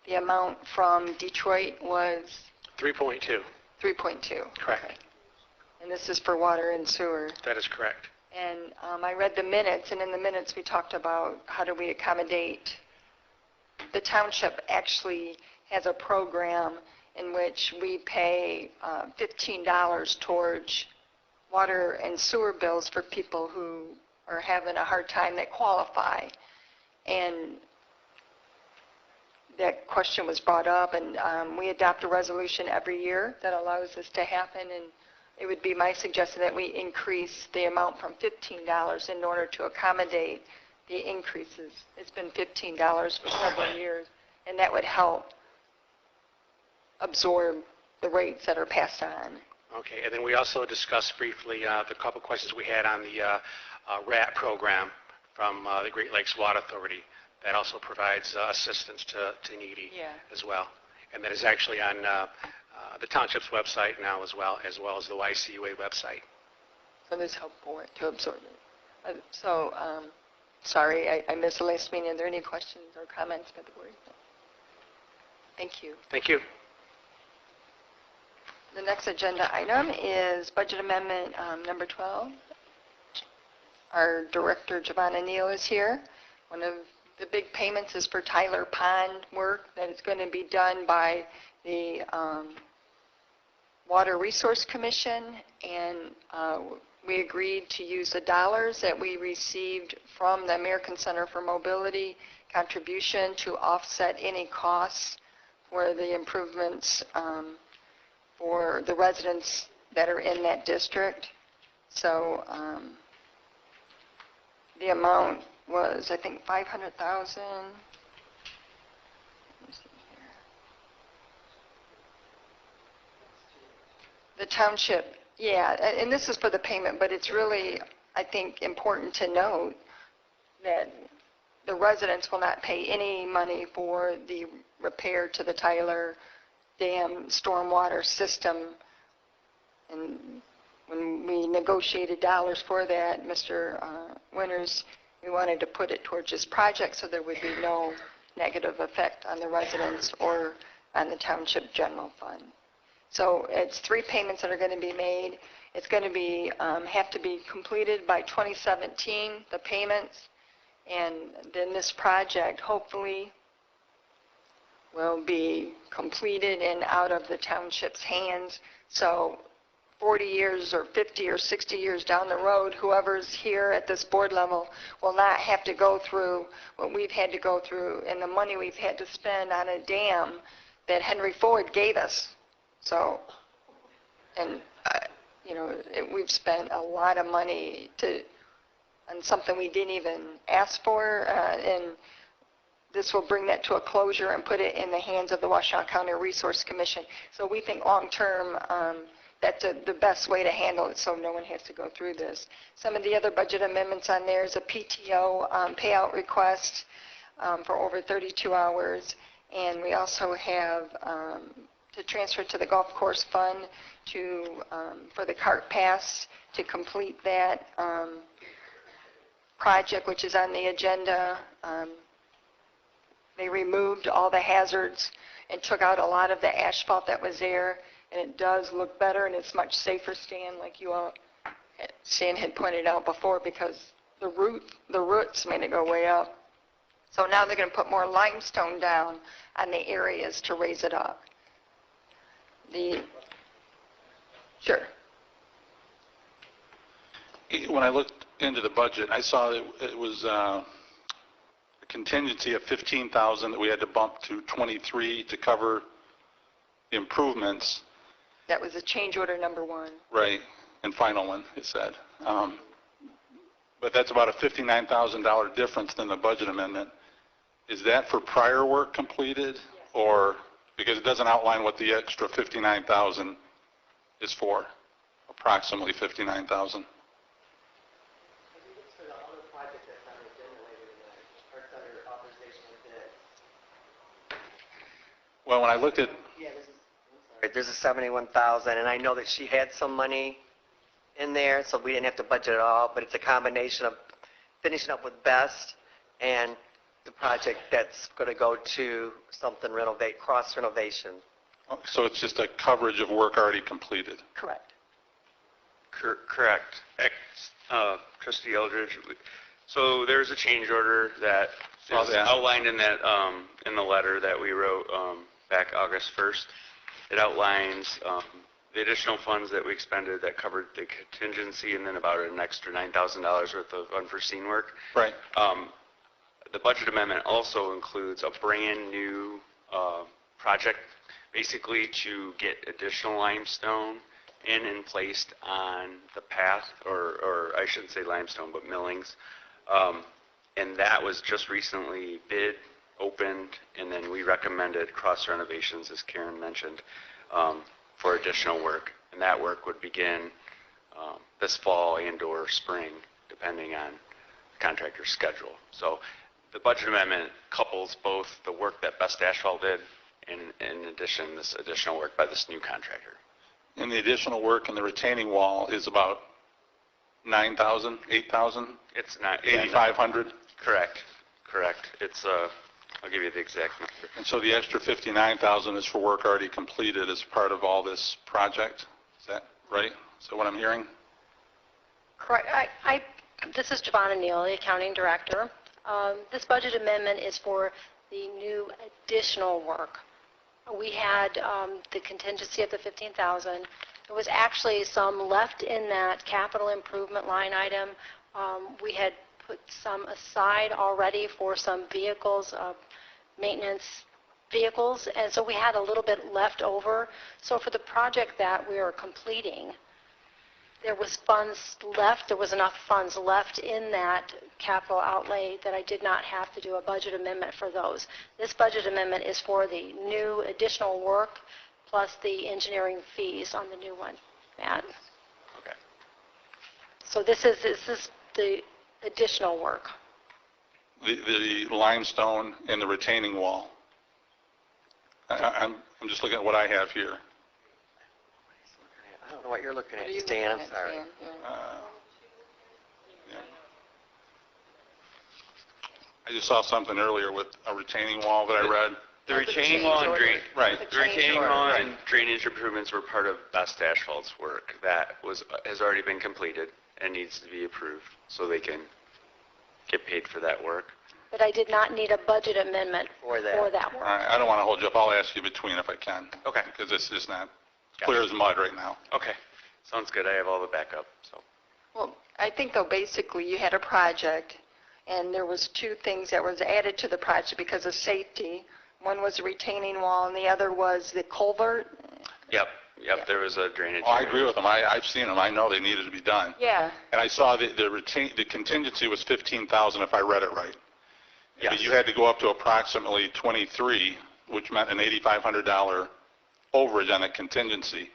the amount from Detroit was 3.2. 3.2. Correct. And this is for water and sewer. That is correct. And I read the minutes, and in the minutes we talked about how do we accommodate. The township actually has a program in which we pay $15 towards water and sewer bills for people who are having a hard time that qualify. And that question was brought up, and we adopt a resolution every year that allows this to happen, and it would be my suggestion that we increase the amount from $15 in order to accommodate the increases. It's been $15 for several years, and that would help absorb the rates that are passed on. Okay, and then we also discussed briefly the couple questions we had on the RAT program from the Great Lakes Water Authority. That also provides assistance to needy as well. And that is actually on the township's website now as well as the YCUA website. So there's help for it to absorb it. Sorry, I missed the last meeting. Are there any questions or comments by the board? Thank you. Thank you. The next agenda item is budget amendment number 12. Our director, Giovanna Neal, is here. One of the big payments is for Tyler Pond work that is going to be done by the Water Resource Commission, and we agreed to use the dollars that we received from the American Center for Mobility contribution to offset any costs for the improvements for the residents that are in that district. So the amount was, I think, $500,000. The township, yeah, and this is for the payment, but it's really, I think, important to note that the residents will not pay any money for the repair to the Tyler Dam stormwater system. And when we negotiated dollars for that, Mr. Winters, we wanted to put it towards this project so there would be no negative effect on the residents or on the township general fund. So it's 3 payments that are going to be made. It's going to be have to be completed by 2017, the payments, and then this project hopefully will be completed and out of the township's hands. So 40 years or 50 or 60 years down the road, whoever's here at this board level will not have to go through what we've had to go through and the money we've had to spend on a dam that Henry Ford gave us. So, and we've spent a lot of money on something we didn't even ask for, and this will bring that to a closure and put it in the hands of the Washtenaw County Resource Commission. So we think long-term that's the best way to handle it, so no one has to go through this. Some of the other budget amendments on there is a PTO payout request for over 32 hours, and we also have to transfer to the golf course fund for the cart pass to complete that project, which is on the agenda. They removed all the hazards and took out a lot of the asphalt that was there, and it does look better and it's much safer, Stan, like Stan had pointed out before, because the roots made it go way up. So now they're going to put more limestone down on the areas to raise it up. Sure. When I looked into the budget, I saw that it was a contingency of 15,000 that we had to bump to 23 to cover the improvements. That was a change order number 1. Right, and final one, it said. But that's about a $59,000 difference than the budget amendment. Is that for prior work completed? Or, because it doesn't outline what the extra 59,000 is for, approximately 59,000. Well, when I looked at, There's a 71,000, and I know that she had some money in there, so we didn't have to budget it all, but it's a combination of finishing up with Best and the project that's going to go to something cross renovation. so it's just a coverage of work already completed. Correct. Correct. Trustee Eldridge, so there's a change order that Oh, is yeah. outlined in that, in the letter that we wrote back August 1st. It outlines the additional funds that we expended that covered the contingency and then about an extra $9,000 worth of unforeseen work. Right. The budget amendment also includes a brand new project, basically to get additional limestone in and placed on the path, or I shouldn't say limestone, but millings. And that was just recently bid, opened, and then we recommended cross renovations, as Karen mentioned, for additional work. And that work would begin this fall and/or spring, depending on the contractor's schedule. So the budget amendment couples both the work that Best Asphalt did and in addition, this additional work by this new contractor. And the additional work in the retaining wall is about 9,000, 8,000, It's not 8,500. Correct. It's I'll give you the exact number. And so the extra 59,000 is for work already completed as part of all this project. Is that right? Is that what I'm hearing? Correct. This is Giovanna Neal, the accounting director. This budget amendment is for the new additional work. We had the contingency of the 15,000. There was actually some left in that capital improvement line item. We had put some aside already for some vehicles, maintenance vehicles, and so we had a little bit left over. So for the project that we are completing, there was funds left, there was enough funds left in that capital outlay that I did not have to do a budget amendment for those. This budget amendment is for the new additional work plus the engineering fees on the new one, Matt. Okay. So this is the additional work. The limestone and the retaining wall. I'm just looking at what I have here. I don't know what you're looking What at, are you Stan, I'm looking at, sorry. Stan? Yeah. Yeah. I just saw something earlier with a retaining wall that I read. The retaining wall and drain. Right. The retaining wall and drainage improvements were part of Best Asphalt's work. That has already been completed and needs to be approved so they can get paid for that work. But I did not need a budget amendment For that. for that All work. right, I don't want to hold you up. I'll ask you between if I can. Okay. Because this is not clear as mud right now. Okay. Sounds good. I have all the backup, so. Well, I think though basically you had a project and there was two things that was added to the project because of safety. One was the retaining wall and the other was the culvert. Yep, there was a drainage. Oh, I agree with them. I've seen them. I know they needed to be done. Yeah. And I saw the contingency was 15,000 if I read it right. Yes. But you had to go up to approximately 23, which meant an $8,500 overage on the contingency.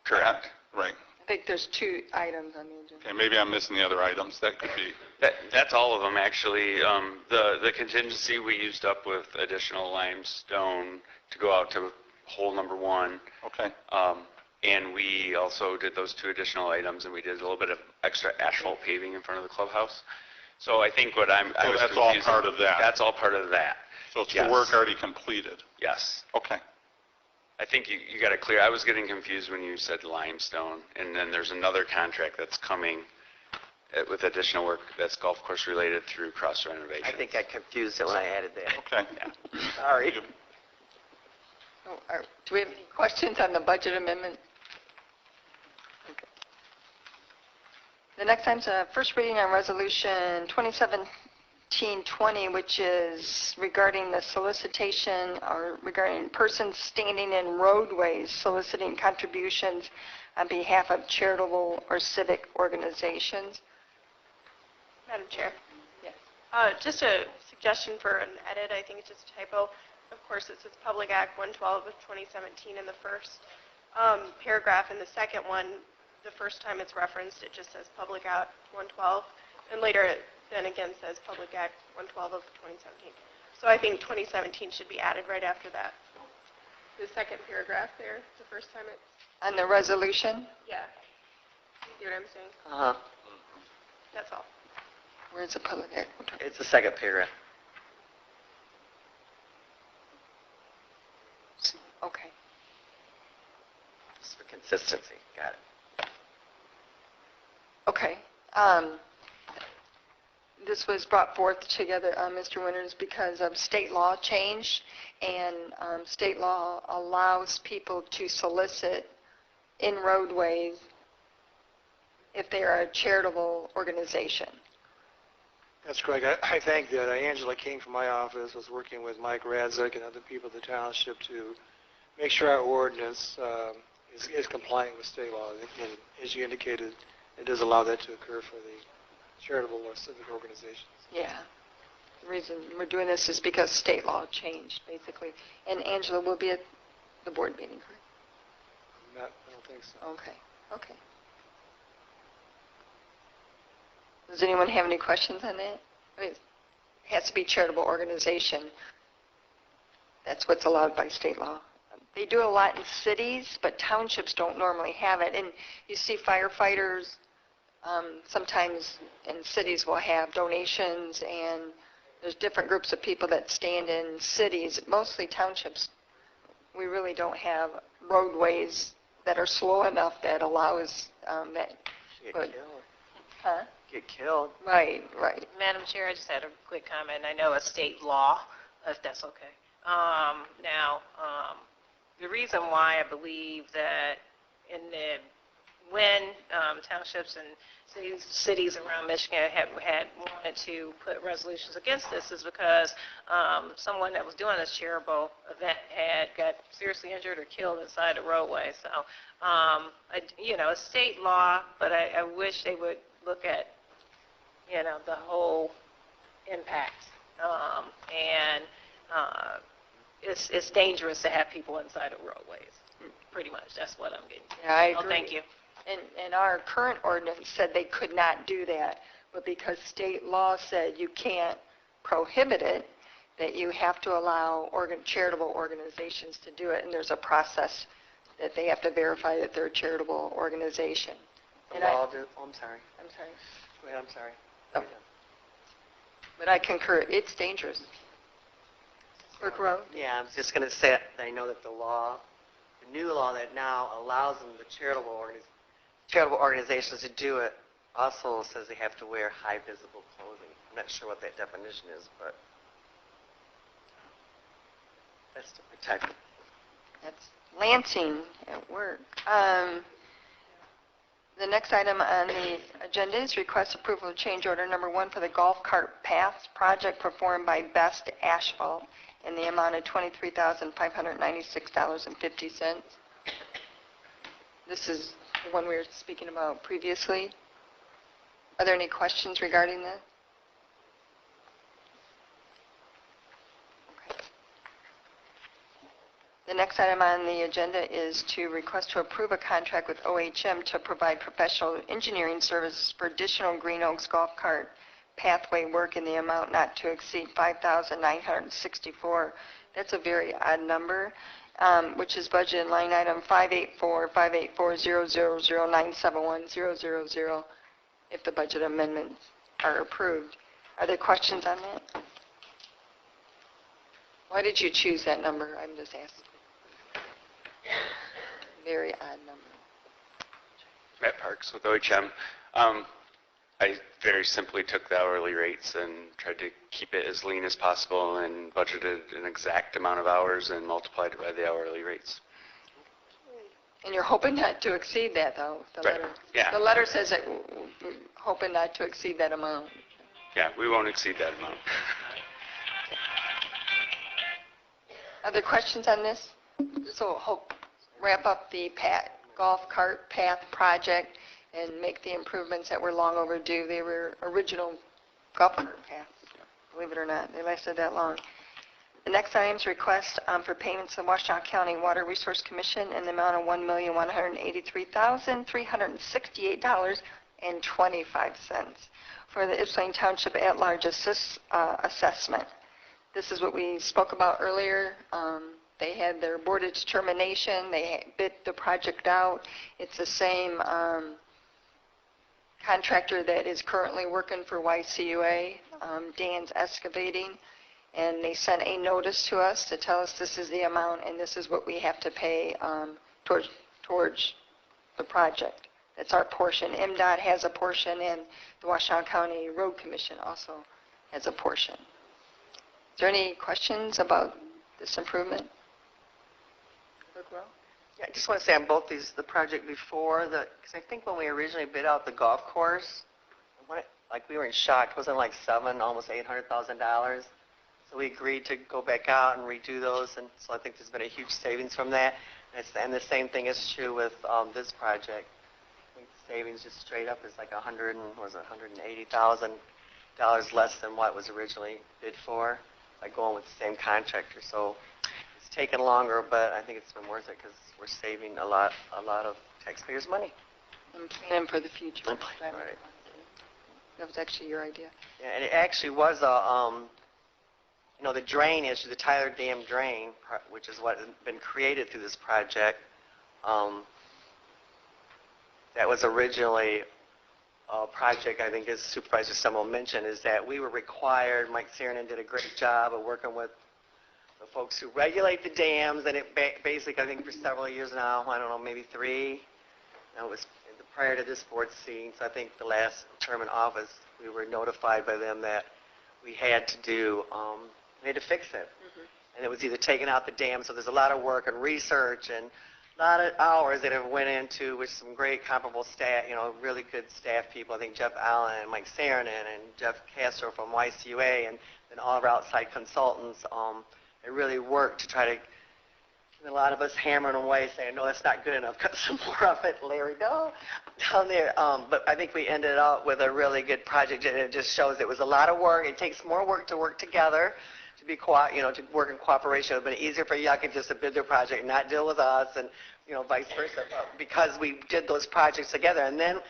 Correct. Right. I think there's two items on the agenda. Okay, maybe I'm missing the other items. That could be. That's all of them, actually. The contingency we used up with additional limestone to go out to hole number 1. Okay. And we also did those 2 additional items, and we did a little bit of extra asphalt paving in front of the clubhouse. So I think what I was that's all confusing- part of that. That's all part of that. So it's Yes. for work already completed. Yes. Okay. I think you got it clear. I was getting confused when you said limestone, and then there's another contract that's coming with additional work that's golf course related through cross renovation. I think I confused it when I added that. Okay. Sorry. Do we have any questions on the budget amendment? Okay. The next item's first reading on Resolution 2017-20, which is regarding the solicitation or regarding persons standing in roadways soliciting contributions on behalf of charitable or civic organizations. Madam Chair. Yes. Just a suggestion for an edit. I think it's just a typo. Of course, it says Public Act 112 of 2017 in the first paragraph. In the second one, the first time it's referenced, it just says Public Act 112. And later, it then again says Public Act 112 of 2017. So I think 2017 should be added right after that. The second paragraph there, the first time it's... On the resolution? Yeah. You see what I'm saying? Uh-huh. That's all. Where's the Public Act? It's the second paragraph. Okay. Just for consistency. Got it. Okay. This was brought forth together, Mr. Winters, because of state law change, and state law allows people to solicit in roadways if they are a charitable organization. That's correct. I think that Angela King from my office was working with Mike Radzik and other people at the township to make sure our ordinance is compliant with state law. And as you indicated, it does allow that to occur for the charitable or civic organizations. Yeah. The reason we're doing this is because state law changed, basically. And Angela will be at the board meeting, correct? I don't think so. Okay. Okay. Does anyone have any questions on that? I mean, it has to be charitable organization. That's what's allowed by state law. They do a lot in cities, but townships don't normally have it. And you see firefighters sometimes in cities will have donations, and there's different groups of people that stand in cities. Mostly townships, we really don't have roadways that are slow enough that allows that. Get But, killed. huh? Get killed. Right, right. Madam Chair, I just had a quick comment. I know it's state law, if that's okay. The reason why I believe that when townships and cities around Michigan had wanted to put resolutions against this is because someone that was doing this charitable event had got seriously injured or killed inside a roadway. So, it's state law, but I wish they would look at, the whole impact. It's dangerous to have people inside of roadways. Pretty much, that's what I'm getting. Yeah, I agree. Oh, thank you. And our current ordinance said they could not do that, but because state law said you can't prohibit it, that you have to allow charitable organizations to do it, and there's a process that they have to verify that they're a charitable organization. I'm sorry. I'm sorry. Go ahead, I'm sorry. Oh. But I concur, it's dangerous. Clerk Rowe? Yeah, I was just going to say, I know that the new law that now allows them, the charitable organizations to do it, also says they have to wear high visible clothing. I'm not sure what that definition is, but that's to protect them. That's Lansing at work. The next item on the agenda is request approval of change order number 1 for the golf cart path project performed by Best Asphalt in the amount of $23,596.50. This is the one we were speaking about previously. Are there any questions regarding this? Okay. The next item on the agenda is to request to approve a contract with OHM to provide professional engineering services for additional Green Oaks golf cart pathway work in the amount not to exceed $5,964. That's a very odd number, which is budgeted in line item 584-584-000-971-000 if the budget amendments are approved. Are there questions on that? Why did you choose that number? I'm just asking. Very odd number. Matt Parks with OHM. I very simply took the hourly rates and tried to keep it as lean as possible and budgeted an exact amount of hours and multiplied it by the hourly rates. And you're hoping not to exceed that, though, the Right. letter. Yeah. The letter says that we're hoping not to exceed that amount. Yeah, we won't exceed that amount. Other questions on this? This will hope wrap up the golf cart path project and make the improvements that were long overdue. They were original golf cart paths, believe it or not. They lasted that long. The next item is request for payments to Washtenaw County Water Resource Commission in the amount of $1,183,368.25 for the Ypsilanti Township at-large assessment. This is what we spoke about earlier. They had their board of determination. They bid the project out. It's the same contractor that is currently working for YCUA, Dan's Excavating, and they sent a notice to us to tell us this is the amount and this is what we have to pay towards the project. That's our portion. MDOT has a portion, and the Washtenaw County Road Commission also has a portion. Is there any questions about this improvement? Yeah, I just want to say on both these, the project before, because I think when we originally bid out the golf course, we were in shock. It wasn't like almost $800,000. So we agreed to go back out and redo those, and so I think there's been a huge savings from that. And the same thing is true with this project. I think the savings just straight up is like $180,000 less than what was originally bid for by going with the same contractor. So it's taken longer, but I think it's been worth it because we're saving a lot of taxpayers' money. And plan for the future. Right. That was actually your idea. Yeah, and it actually was the drain issue, the Tyler Dam drain, which is what has been created through this project. That was originally a project, I think as Supervisor Semmel mentioned, is that we were required, Mike Saranen did a great job of working with the folks who regulate the dams, and it basically, I think for several years now, I don't know, maybe 3, it was prior to this board seeing, so I think the last term in office, we were notified by them that we had to fix it. And it was either taking out the dam, so there's a lot of work and research and a lot of hours that have went into with some great comparable staff, really good staff people. I think Jeff Allen and Mike Saranen and Jeff Castro from YCUA and then all of our outside consultants. They really worked to try to, and a lot of us hammering away saying, no, that's not good enough, cut some more of it, Larry, no, down there. But I think we ended up with a really good project, and it just shows it was a lot of work. It takes more work to work together, to work in cooperation. It would have been easier for Yucca just to bid their project and not deal with us, and vice versa. But because we did those projects together, and then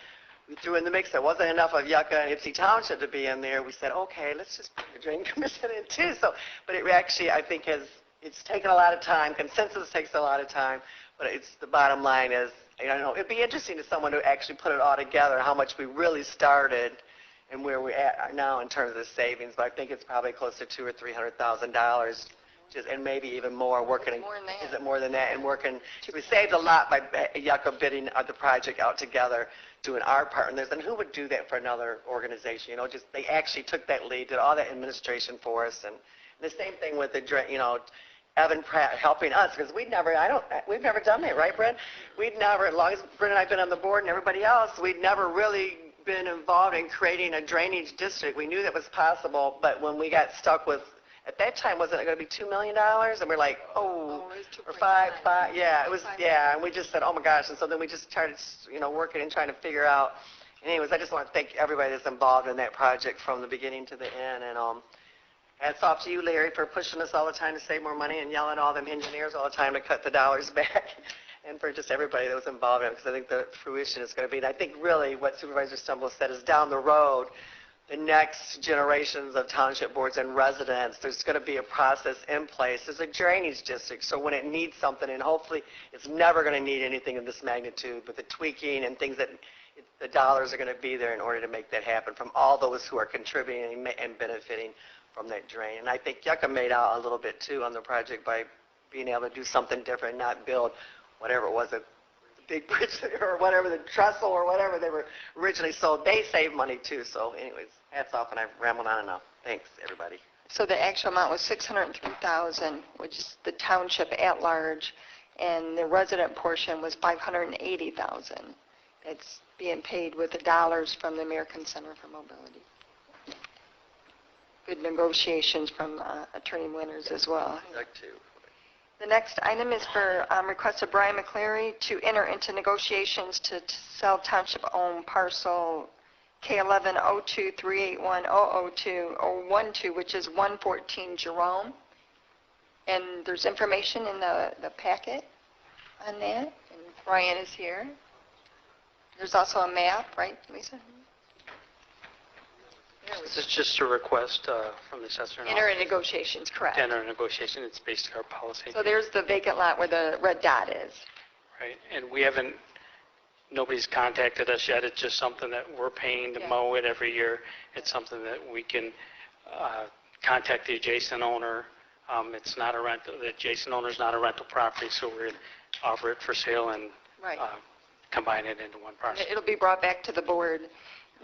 we threw in the mix, there wasn't enough of Yucca and Ypsilanti Township to be in there. We said, okay, let's just put the Drain Commission in too. So, but it actually, I think, it's taken a lot of time. Consensus takes a lot of time, but it's the bottom line is, it'd be interesting to someone to actually put it all together, how much we really started and where we're at now in terms of the savings. But I think it's probably close to $200,000 or $300,000, and maybe even more. Working, More than that. is it more than that? And working, we saved a lot by Yucca bidding the project out together, doing our part. And who would do that for another organization? They actually took that lead, did all that administration for us, and the same thing with the Evan Pratt helping us, because we've never done that, right, Brent? We'd never, as long as Brent and I've been on the board and everybody else, we'd never really been involved in creating a drainage district. We knew that was possible, but when we got stuck with, at that time, wasn't it going to be $2 million? And we're like, or five, yeah, it was, yeah, and we just said, oh my gosh, and so then we just started, working and trying to figure out. And anyways, I just want to thank everybody that's involved in that project from the beginning to the end, and hats off to you, Larry, for pushing us all the time to save more money and yelling at all them engineers all the time to cut the dollars back, and for just everybody that was involved in it, because I think the fruition is going to be, and I think really what Supervisor Stumble said is down the road, the next generations of township boards and residents, there's going to be a process in place. There's a drainage district, so when it needs something, and hopefully it's never going to need anything of this magnitude, but the tweaking and things that the dollars are going to be there in order to make that happen from all those who are contributing and benefiting from that drain. And I think Yucca made out a little bit too on the project by being able to do something different, not build whatever it was, they bridged it, or whatever, the trestle or whatever they were originally sold. They saved money too. So anyways, hats off, and I've rambled on enough. Thanks, everybody. So the actual amount was $603,000, which is the township at large, and the resident portion was $580,000. It's being paid with the dollars from the American Center for Mobility. Good negotiations from Attorney Winters as well. The next item is for request of Brian McCleary to enter into negotiations to sell township-owned parcel K1102381002, which is 114 Jerome. And there's information in the packet on that, and Brian is here. There's also a map, right, Lisa? This is just a request from the assessor. Enter in negotiations, correct. Enter in negotiation, it's basically our policy. So there's the vacant lot where the red dot is. Right, and we haven't, nobody's contacted us yet. It's just something that we're paying to mow it every year. It's something that we can contact the adjacent owner. It's not a rental, the adjacent owner is not a rental property, so we're going to offer it for sale and combine it into one parcel. It'll be brought back to the board.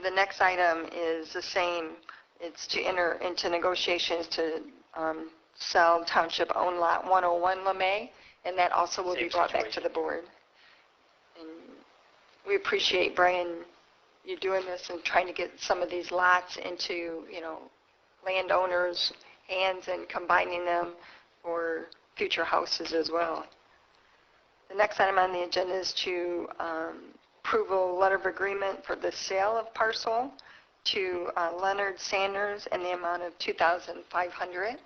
The next item is the same. It's to enter into negotiations to sell township-owned lot 101 LeMay, and that also will be brought back to the board. And we appreciate, Brian, you doing this and trying to get some of these lots into, landowners' hands and combining them for future houses as well. The next item on the agenda is to approval letter of agreement for the sale of parcel to Leonard Sanders in the amount of $2,500.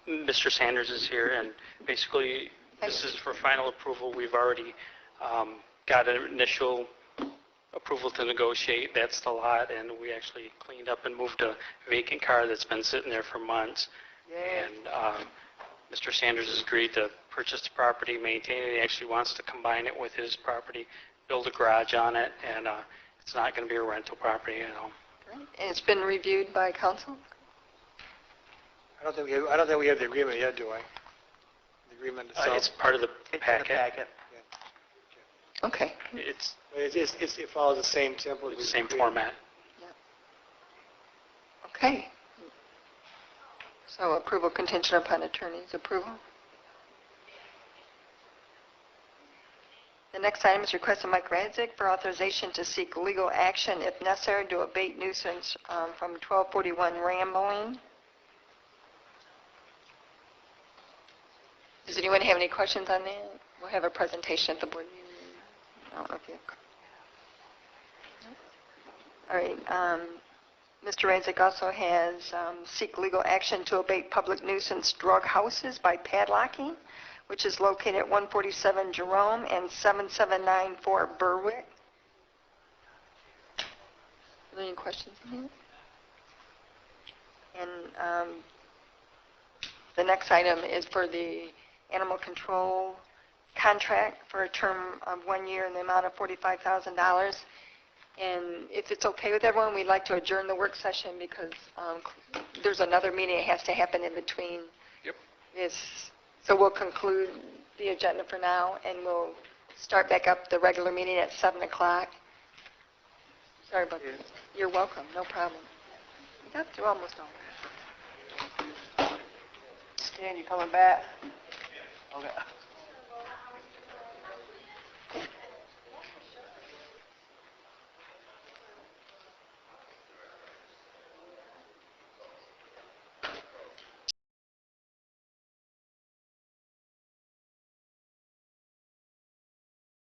Mr. Sanders is here, and basically this is for final approval. We've already got an initial approval to negotiate. That's the lot, and we actually cleaned up and moved a vacant car that's been sitting there for months. And Mr. Sanders has agreed to purchase the property, maintain it. He actually wants to combine it with his property, build a garage on it, and it's not going to be a rental property at all. Great. And it's been reviewed by council? I don't think we have the agreement yet, do I? The agreement itself? It's part of the packet. Okay. It follows the same template. The same format. Okay. So approval contingent upon attorney's approval. The next item is request of Mike Radzik for authorization to seek legal action if necessary to abate nuisance from 1241 Rambling. Does anyone have any questions on that? We'll have a presentation at the board meeting. I don't know if you have... All right. Mr. Radzik also has seek legal action to abate public nuisance drug houses by padlocking, which is located at 147 Jerome and 7794 Berwick. Are there any questions on that? And the next item is for the animal control contract for a term of 1 year in the amount of $45,000. And if it's okay with everyone, we'd like to adjourn the work session because there's another meeting that has to happen in between. Yep. So we'll conclude the agenda for now, and we'll start back up the regular meeting at 7 o'clock. Sorry about this. You're welcome. No problem. We got through almost all. Stan, you coming back? Okay.